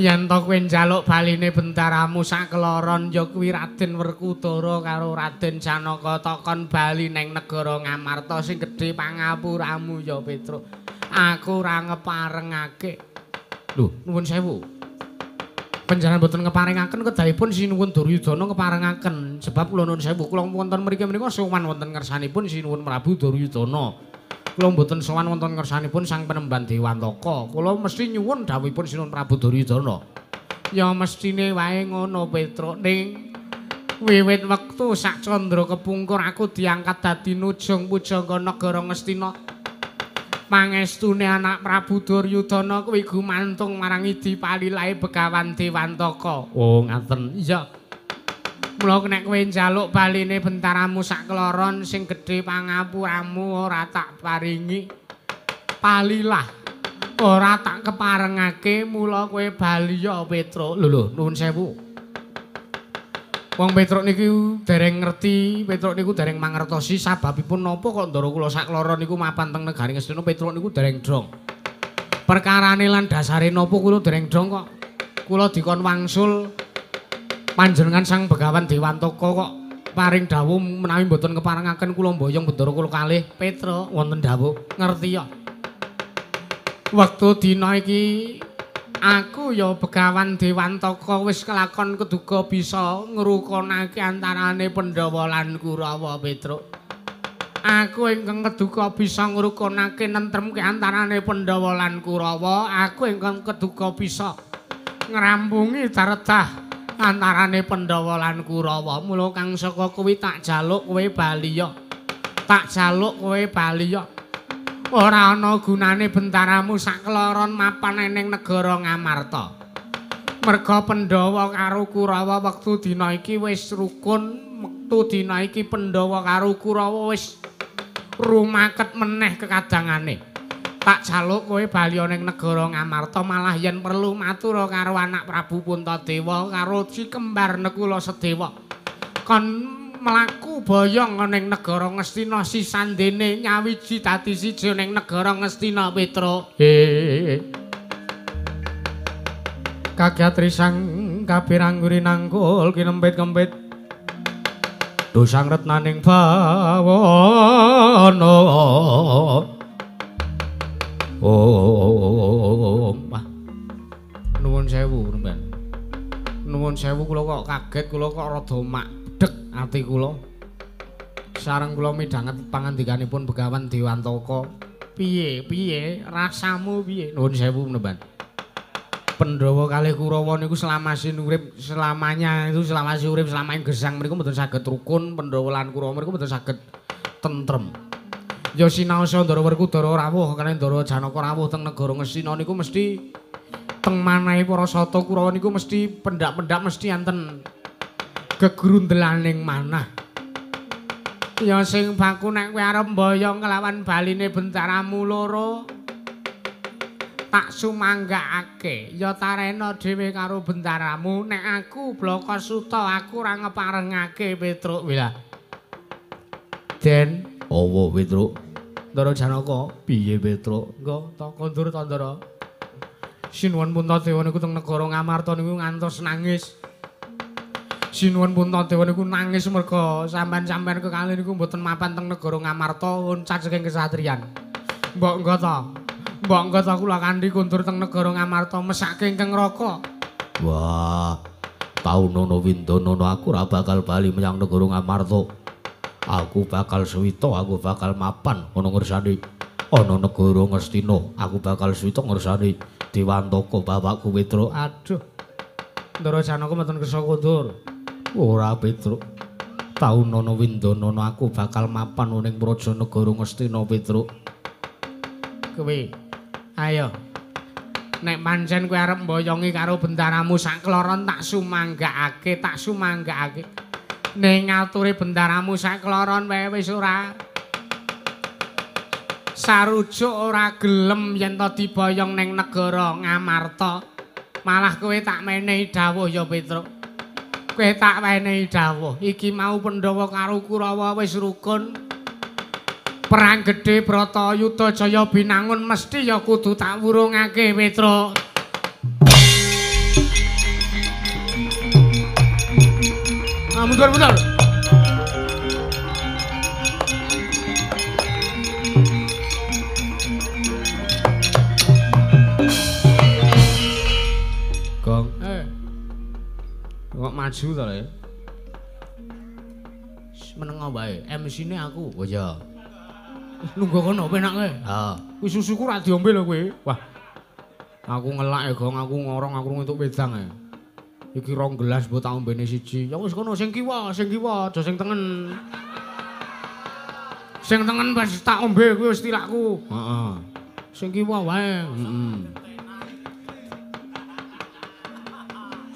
Yen to kowe njaluk baline bentaramu sakloron ya kuwi Raden Werkudara karo Raden Janaka takon bali ning negara Ngamarta sing gedhe pangapuramu ya Petruk. Aku ora ngeparengake. Lho, nuwun sewu. Panjenengan boten ngeparingaken kedahipun sinuwun Duryudana ngeparingaken sebab kula nuwun sewu kula wonten mriki menika sowan wonten ngersanipun sinuwun Prabu Duryudana. Kula mboten sowan wonten ngersanipun Sang Penemban Dewantaka. Kula mesti nyuwun dawuhipun sinuwun Prabu Duryudana. Ya mestine wae ngono Petruk ning wiwit wektu sak candra kepungkur aku diangkat dadi nujung pujangga negara Ngastina. Pangestune anak Prabu Duryudana kuwi gumantung marang Idi Palilahe Begawan Dewantaka. Oh, ngaten. Iya. Mula nek kowe njaluk baline bentaramu sakloron sing gedhe pangapuramu ora tak paringi. Palilah. Ora tak keparengake mula kowe bali ya Petruk. Lho, nuwun sewu. Wong Petruk niku dereng ngerti, Petruk niku dereng mangertosi sababipun napa kok ndara kula sakloron niku mapan teng negari Ngastina. Petruk niku dereng drong. Perkarane lan dasare napa kula dereng drong kok. Kula dikon wangsul panjenengan Sang Begawan Dewantaka kok paring dawuh menawi mboten keparengaken kula mboyong bendara kula kalih. Petruk wonten dawuh ngerti ya. Wektu dina iki aku ya Begawan Dewantaka wis kelakon keduga bisa ngrukunake antarane Pandhawa lan Kurawa Petruk. Aku ingkang keduga bisa ngrukunake nentremke antarane Pandhawa lan Kurawa. Aku ingkang keduga bisa ngrampungi daredah antarane Pandhawa lan Kurawa. Mula kang saka kuwi tak jaluk kowe bali ya. Tak jaluk kowe bali ya. Ora ana gunane bentaramu sakloron mapan ning negara Ngamarta. Merga Pandhawa karo Kurawa wektu dina iki wis rukun, wektu dina iki Pandhawa karo Kurawa wis rumaket meneh kekadangane. Tak jaluk kowe bali ning negara Ngamarta malah yen perlu matur karo anak Prabu Puntadewa karo si kembar Nekula Sedewa. Kon mlaku boyong ning negara Ngastina sisandene nyawiji dadi siji ning negara Ngastina Petruk. Kagyatri sang kabiranguri nangkul kinempit-kempit dosang retnaning bawana. Nuwun sewu nemben. Nuwun sewu kula kok kaget, kula kok rada makdeg ati kula. Sareng kula midhanget pangandikanipun Begawan Dewantaka. Piye rasamu piye? Nuwun sewu nemben. Pandhawa kalih Kurawa niku selamasin urip selamanya itu selamasi urip selama ing gesang mriku mboten saged rukun. Pandhawa lan Kurawa mriku mboten saged tentrem. Ya sinaosa Ndara Werkudara rawuh kaliyan Ndara Janaka rawuh teng negara Ngastina niku mesti teng manahe para sata Kurawa niku mesti pendak-pendak mesti enten gegrundelaning manah. Ya sing baku nek kowe arep mboyong kelawan baline bentaramu loro. Tak sumanggakake ya tarena dhewe karo bentaramu nek aku Blakasuta aku ora ngeparengake Petruk wila. Den, apa Petruk? Ndara Janaka, piye Petruk? Engko ta kondur Tandara. Sinuwun Puntadewa niku teng negara Ngamarta niku ngantos nangis. Sinuwun Puntadewa niku nangis merga sampean-sampean kekalih niku mboten mapan teng negara Ngamarta uncat saking kesatriyan. Mbok engko ta. Mbok engko ta kula kanthi kondur teng negara Ngamarta mesake ingkang raka. Wah, Paunono Windonono aku ora bakal bali menyang negara Ngamarta. Aku bakal suwita, aku bakal mapan ana ngersani ana negara Ngastina. Aku bakal suwita ngersani Dewantaka bapakku Petruk. Aduh. Ndara Janaka mboten kersa kondur. Ora Petruk. Paunono Windonono aku bakal mapan ning praja negara Ngastina Petruk. Kowe ayo. Nek pancen kowe arep mboyongi karo bentaramu sakloron tak sumanggakake. Ning ngature bentaramu sakloron wae wis ora sarujuk ora gelem yen to diboyong ning negara Ngamarta. Malah kowe tak menehi dawuh ya Petruk. Kowe tak menehi dawuh. Iki mau Pandhawa karo Kurawa wis rukun. Perang gedhe Bratayuda Jaya Binangun mesti ya kudu tak wurungake Petruk. Mundur. Gong. Kok maju to le? Menengo wae. MC-ne aku. Oh iya. Lungguh kono penak kowe. Ha. Kuwi susuku ra diombe lho kowe. Wah. Aku ngelak Gong, aku ngorong aku entuk wedang Iki 2 gelas mbok tak ombene siji. Ya wis kono sing kiwa, aja sing tengen. Sing tengen wis tak ombe kuwi wis tilakku. Heeh. Sing kiwa wae.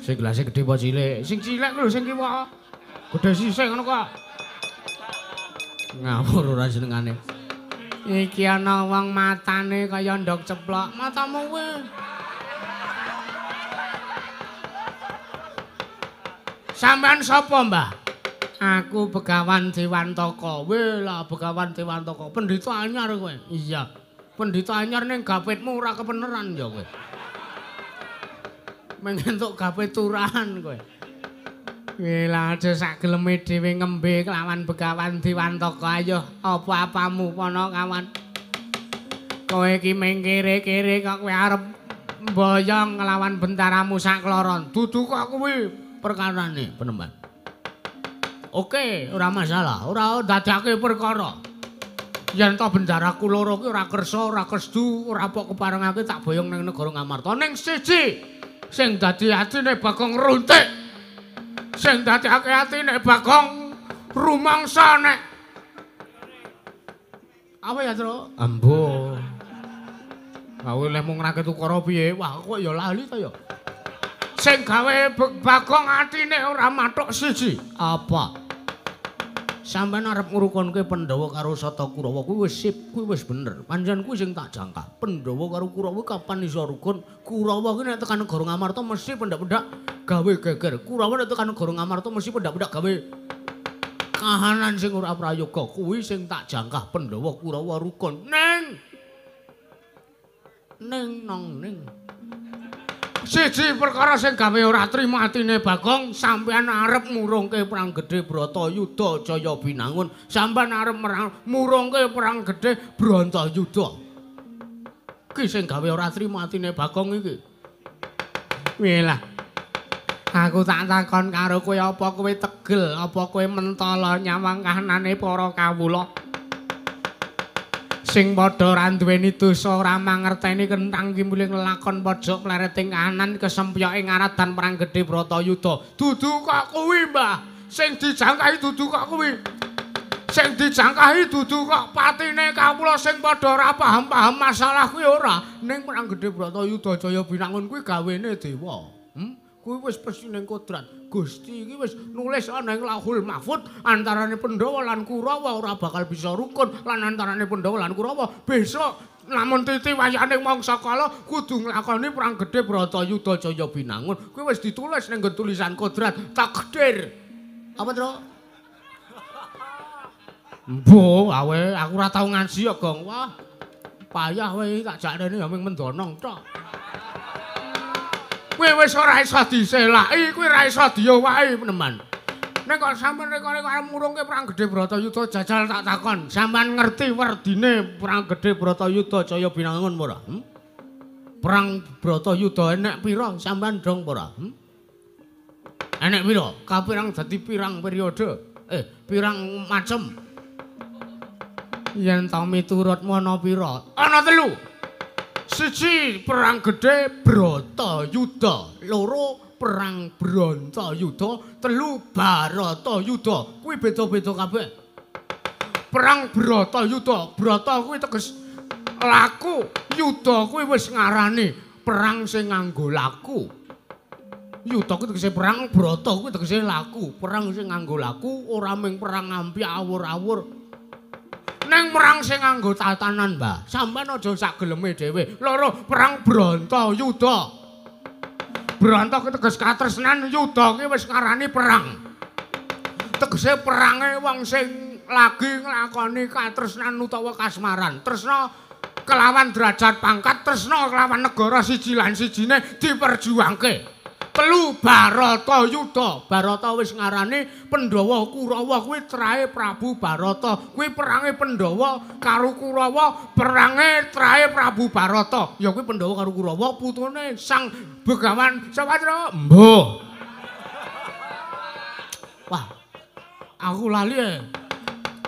Sing gelas gedhe apa cilik? Sing cilik lho sing kiwa. Gedhe sisih ngono kok. Ngawur ora jenengane. Iki ana wong matane kaya ndok ceplok. Matamu kowe. Sampeyan sapa, Mbah? Aku Begawan Dewantaka. Lah Begawan Dewantaka, pendhita anyar kowe. Iya. Pendhita anyar ning gapitmu ora kepeneran ya kowe. Mengentuk gapit turahan kowe. Lah aja sak geleme dhewe ngembe kelawan Begawan Dewantaka. Ayo, apa-apamu kono kawan. Kowe iki mengkere-kere kok kowe arep mboyong nglawan bentaramu sakloron. Dudu kok kuwi perkarane penemban. Oke, ora masalah, ora dadake perkara. Yen to bendaraku loro ki ora kersa, ora kesdu, ora pok keparengake tak boyong ning negara Ngamarta. Ning siji sing dadi atine Bagong runtik. Sing dadake atine Bagong rumangsa nek. Apa ya, Tru? Ambo. Gawe leh mung rakit ukara piye? Wah, kok ya lali to ya. Sing gawe Bagong atine ora mathuk siji. Apa? Sampeyan arep ngrukunke Pandhawa karo Sata Kurawa kuwi wis sip, kuwi wis bener. Pancen kuwi sing tak jangka. Pandhawa karo Kurawa kapan iso rukun? Kurawa kuwi nek tekan negara Ngamarta mesti pendak-pendak gawe geger. Kurawa nek tekan negara Ngamarta mesti pendak-pendak gawe kahanan sing ora prayoga. Kuwi sing tak jangka Pandhawa Kurawa rukun. Ning siji perkara sing gawe ora trima atine Bagong, sampeyan arep murungke perang gedhe Bratayuda Jaya Binangun, sampeyan arep murungke perang gedhe Bratayuda. Ki sing gawe ora trima atine Bagong iki. Wilah. Aku tak takon karo kowe apa kowe tegel, apa kowe mentala nyawang kahanane para kawula. Sing padha ora duweni dosa ora mangerteni kentang kimuling lakon pojok plereting kanan kesempyoke ngaradan perang gedhe Bratayuda. Dudu kok kuwi, Mbah. Sing dijangkahi dudu kok kuwi. Sing dijangkahi dudu kok patine kawula sing padha ora paham-paham masalah kuwi ora. Ning perang gedhe Bratayuda Jaya Binangun kuwi gawene dewa. kuwi wis pesining kodrat. Gusti iki wis nulis ana ing Lauhul Mahfuz antarane Pandhawa lan Kurawa ora bakal bisa rukun lan antarane Pandhawa lan Kurawa besok lamun titi wayaning mangsa kala kudu nglakoni perang gedhe Bratayuda Jaya Binangun. Kuwi wis ditulis ning tulisan kodrat takdir. Apa, Tru? Mbok, awe aku ora tau ngaji ya, Gong. Wah. Payah wae tak jakne ya ming mendonong tok. Kowe wis ora iso diselaki, kowe ora iso diowahi peneman. Nek kok sampean nek arep murungke perang gedhe Bratayuda jajal tak takon, sampean ngerti werdine perang gedhe Bratayuda Jaya Binangun ora? Perang Bratayuda enek pira sampean dong ora? Enek pira? Kapirang dadi pirang periode? Pirang macem? Yen ta miturutmu ana pira? Ana 3. 1 perang gedhe Bratayuda, 2 perang Bratayuda, 3 Baratayuda. Kuwi beda-beda kabeh. Perang Bratayuda, Brata kuwi teges laku, Yuda kuwi wis ngarani perang sing nganggo laku. Yuda kuwi tegese perang, Brata kuwi tegese laku. Perang sing nganggo laku ora mung perang ampi awur-awur. Neng perang sing nganggo tatanan, Mbah. Sampeyan aja sak geleme dhewe. 2 perang Bratayuda. Branta kuwi teges katresnan, Yuda kuwi wis ngarani perang. Tegese perange wong sing lagi nglakoni katresnan utawa kasmaran. Tresna kelawan derajat pangkat, tresna kelawan negara siji lan sijine diperjuangke. 3 Baratayuda. Barata wis ngarani Pandhawa Kurawa kuwi trahe Prabu Barata. Kuwi perange Pandhawa karo Kurawa, perange trahe Prabu Barata. Ya kuwi Pandhawa karo Kurawa putune Sang Begawan Sawatra. Mbah. Wah. Aku lali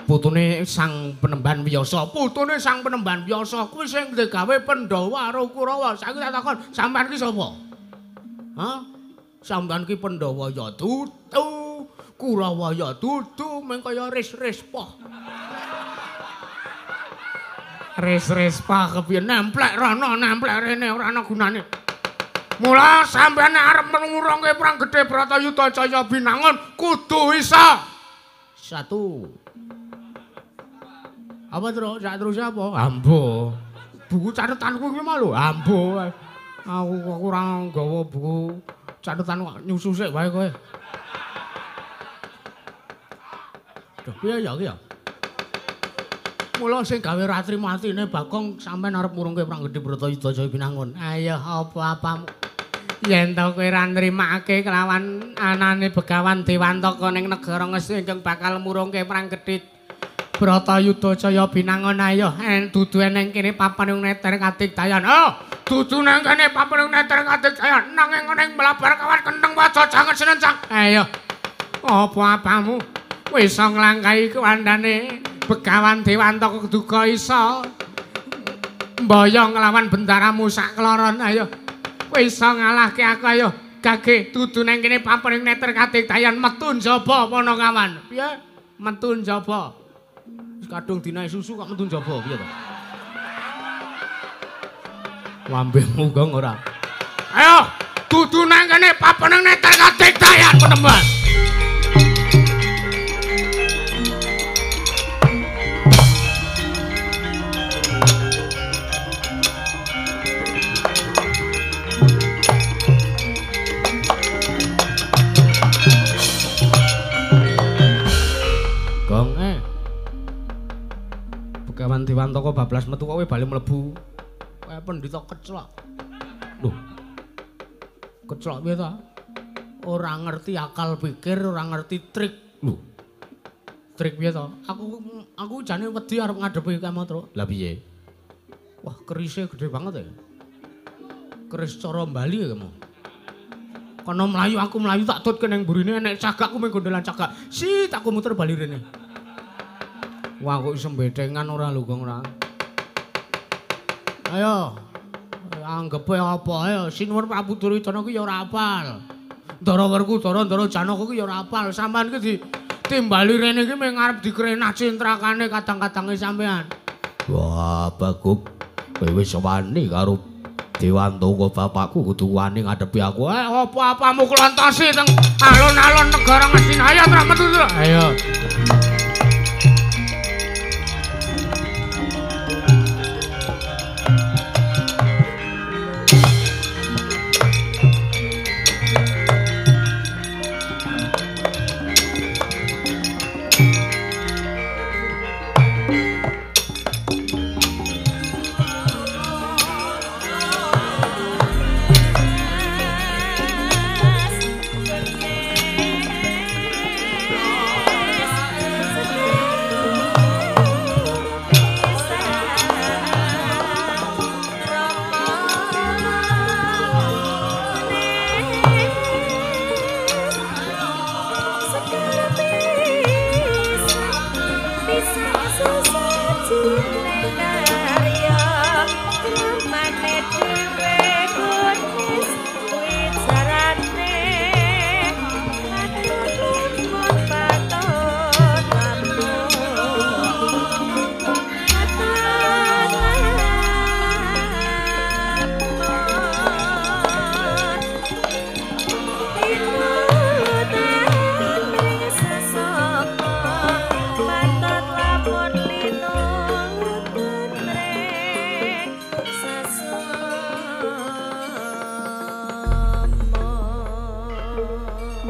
putune Sang Penemban Wiyasa. Putune Sang Penemban Wiyasa kuwi sing digawe Pandhawa karo Kurawa. Saiki tak takon, sampean ki sapa? Hah? Sampeyan ki Pandhawa ya dudu, Kurawa ya dudu, meng kaya ris-rispa. Ris-rispa kepiye nemplek rono, nemplek rene ora ana gunane. Mula sampeyan arep ngurungke perang gedhe Bratayuda Jaya Binangun kudu isa. 1. Apa terus apa? Ambo. Buku catetanku ki mau lho, ambo. Aku kurang nggawa buku catetan nyusu sik wae kowe. Duh, piye ya iki ya? Mula sing gawe ratri matine Bagong sampean arep murungke perang gedhe Bratayuda Jaya Binangun. Ayo apa-apamu. Yen to kowe ra nrimakake kelawan anane Begawan Dewantaka ning negara Ngesti ingkang bakal murungke perang gedhe Bratayuda Jaya Binangun, ayo dudu eneng kene papan neter kadigdayan. Oh, dudu nang kene papan neter kadigdayan nanging ning mlabar kawan kenteng waja janget sinencang. Ayo. Apa-apamu wis nglangkahi kandhane Begawan Dewantaka duka isa mboyong nglawan bendaramu sak kloron. Ayo. Wis ngalahke aku, ayo. Gage dudu nang kene papan neter kadigdayan metu njaba Panakawan. Piye? Metu njaba. Kadung dinae susu kok metu njaba piye to? Lambemu gong ora. Ayo, dudu nang kene papeneng neter kadigdayan Penemban. Gong Begawan Dewantaka bablas metu kowe bali mlebu. Kaya pendhita keclok. Lho. Keclok piye ta? Ora ngerti akal pikir, ora ngerti trik. Lho. Trik piye ta? Aku jane wedi arep ngadepi kamu, Tru. Lah piye? Wah, kerise gede banget ya. Keris cara Bali ya kamu. Kono mlayu aku mlayu tak tutke ning burine enek cagakku mung gondelan cagak. Tak muter bali rene. Wah kok iso bedengan ora lho Gong ora. Ayo. Anggepe apa ayo Sinuwun Prabu Duryudana ki ya ora apal. Ndara Werkudara, Ndara Janaka ki ya ora apal. Sampeyan ki ditimbali rene ki mung arep dikrenah cintrakane kadang-kadange sampeyan. Wah, Bagong. Kowe wis wani karo Dewantaka bapakku kudu wani ngadepi aku. Apa-apamu klontosi teng alun-alun negara Ngastina. Ayo tra metu. Ayo.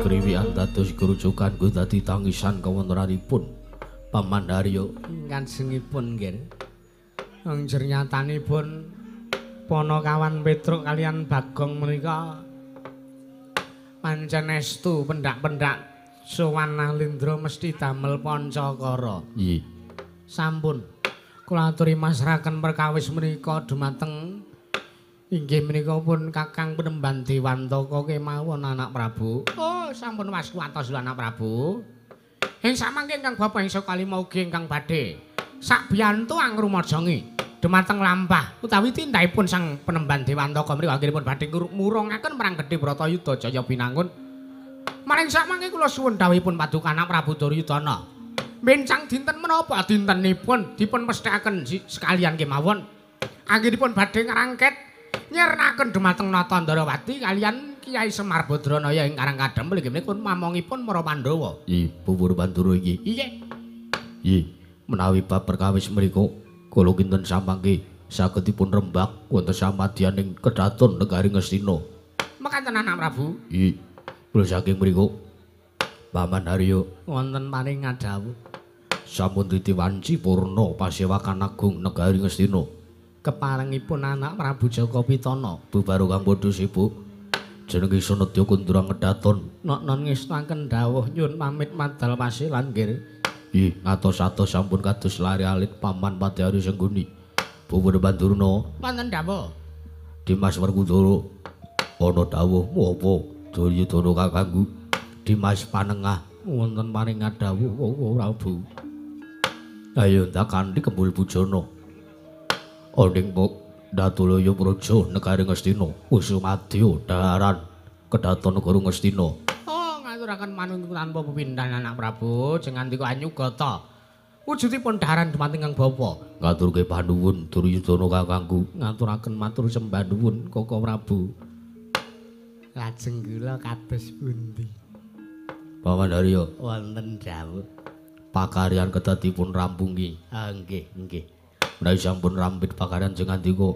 Kriwian dados kerucukan ku dadi tangisan kawontenanipun Paman Haryo. Kanjengipun nggih. Anjir nyatanipun Panakawan Petruk kalian Bagong menika pancen estu pendak-pendak sowan Nalindra mesti damel pancakara. Nggih. Sampun. Kula aturi masrahaken perkawis menika dumateng inggih menika pun Kakang Penemban Dewantaka kemawon anak Prabu. Oh, sampun waskuwatos lho anak Prabu. Ing samangke ingkang Bapak ingsa kalima ugi ingkang badhe sakbiyantu angrumajangi dumateng lampah utawi tindahipun Sang Penemban Dewantaka menika anggenipun badhe murungaken perang gedhe Bratayuda Jaya Binangun. Maring samangke kula suwun dawuhipun Paduka anak Prabu Duryudana. Mencang dinten menapa dintenipun dipun mesthekaken sekalian kemawon. Anggenipun badhe ngrangket nyernaken dumateng Natandrawati kalian Kyai Semar Badranaya ing Karang Kadempel inggih menika mamongipun para Pandhawa. Nggih, Pupur Pandura nggih. Nggih. Nggih, menawi bab perkawis menika kula kinten samangke saged dipun rembak wonten samadyaning kedaton negari Ngastina. Mekaten anak Prabu. Nggih. Kula saking mriku Paman Haryo Wonten paring ngadhawuh sampun ditiwanci purna pasewakan agung negari Ngastina. keparengipun anak Prabu Jaka Pitana Bubaro kang padha sibuk jenenge Sunadya Kundura ngedaton. Nok-non ngestaken dawuh nyuwun pamit madal pasilan nggih. Nggih, ngatos-atos sampun kados lare alit Paman Patyari Sengguni. Bubur Bandurna. Wonten dawuh. Dimas Werkudara. Ana dawuh apa? Duryudana kakangku. Dimas Panengah wonten paring dawuh Prabu. Ayo ndak kanthi kembul bujana. Onding Pok Datulaya Praja negari Ngastina Usumadya daharan kedaton negara Ngastina. Oh, ngaturaken manunggal tanpa pepindhan anak Prabu jeneng andika anyugata. Wujudipun daharan dumateng Kang Bapa. Ngaturke panuwun Duryudana kakangku. Ngaturaken matur sembah nuwun Koko Prabu. Lajeng kula kados pundi? Paman Haryo Wonten dawuh. pakaryan kedah dipun rampungi. Nggih, nggih. Menawi sampun rampit pakaryan sing andika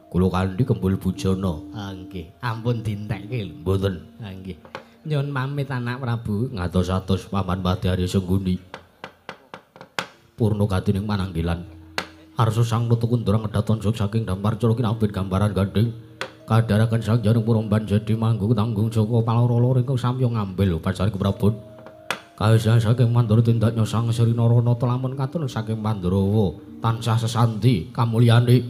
kula kanthi kembul bujana. Nggih, ampun dintekke lho. Mboten. Nggih. Nyuwun pamit anak Prabu. Ngatos-atos Paman Patyari Sengguni. Purna katining pananggilan. Arsa Sang Nata Kundura ngedaton saking dampar cara kinabit gambaran gandeng. Kadharaken Sang Jaring Puromban jadi manggung tanggung Jaka Paloro ingkang samya ngambil upacara keprabon. Kaisah saking Mandura tindak nyosang Sri Narana lamun katun saking Pandhawa tansah sesanti kamulyane.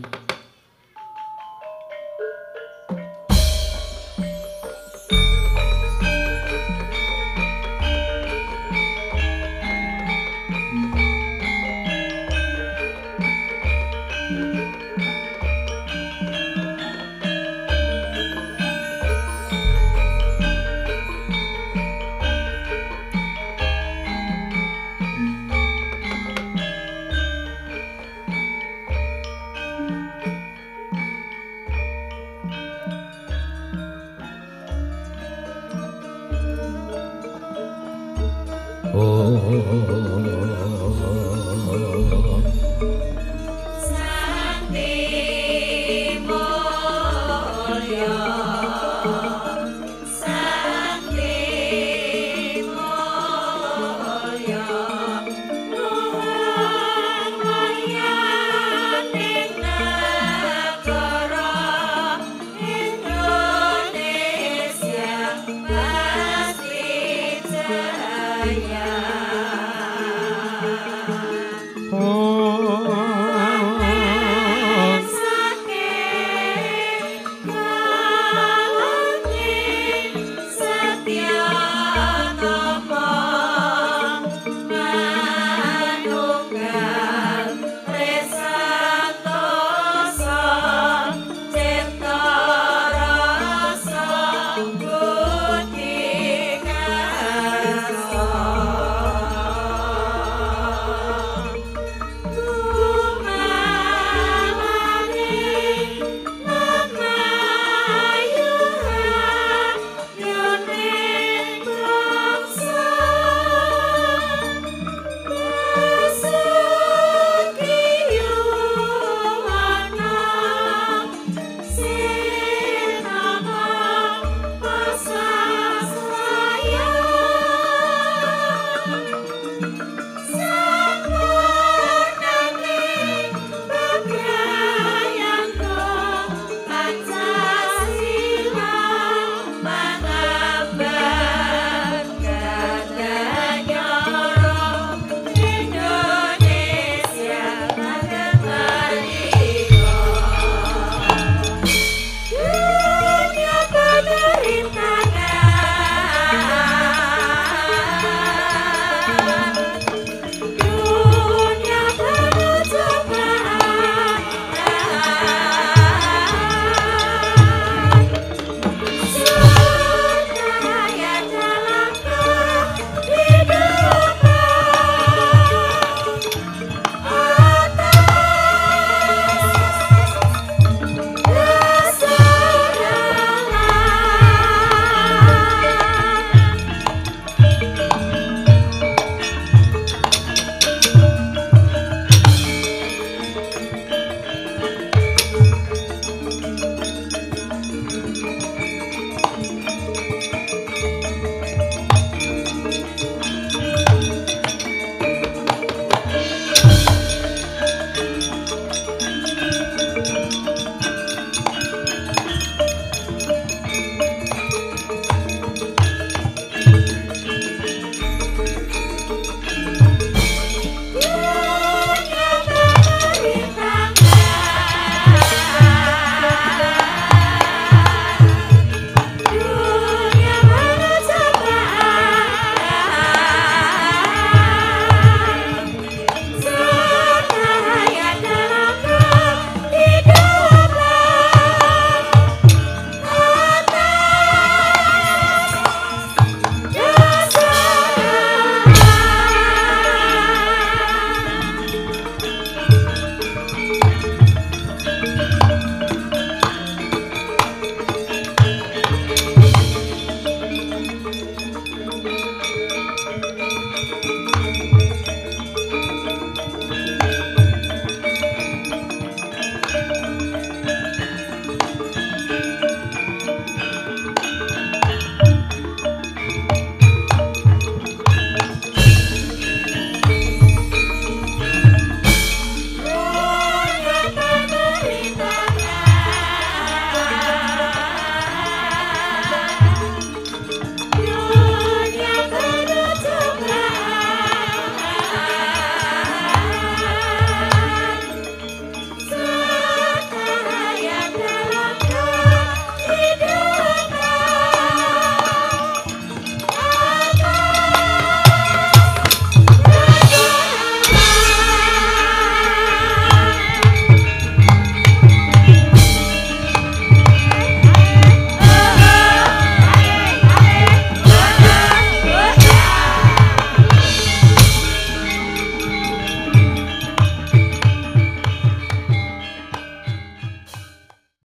Oh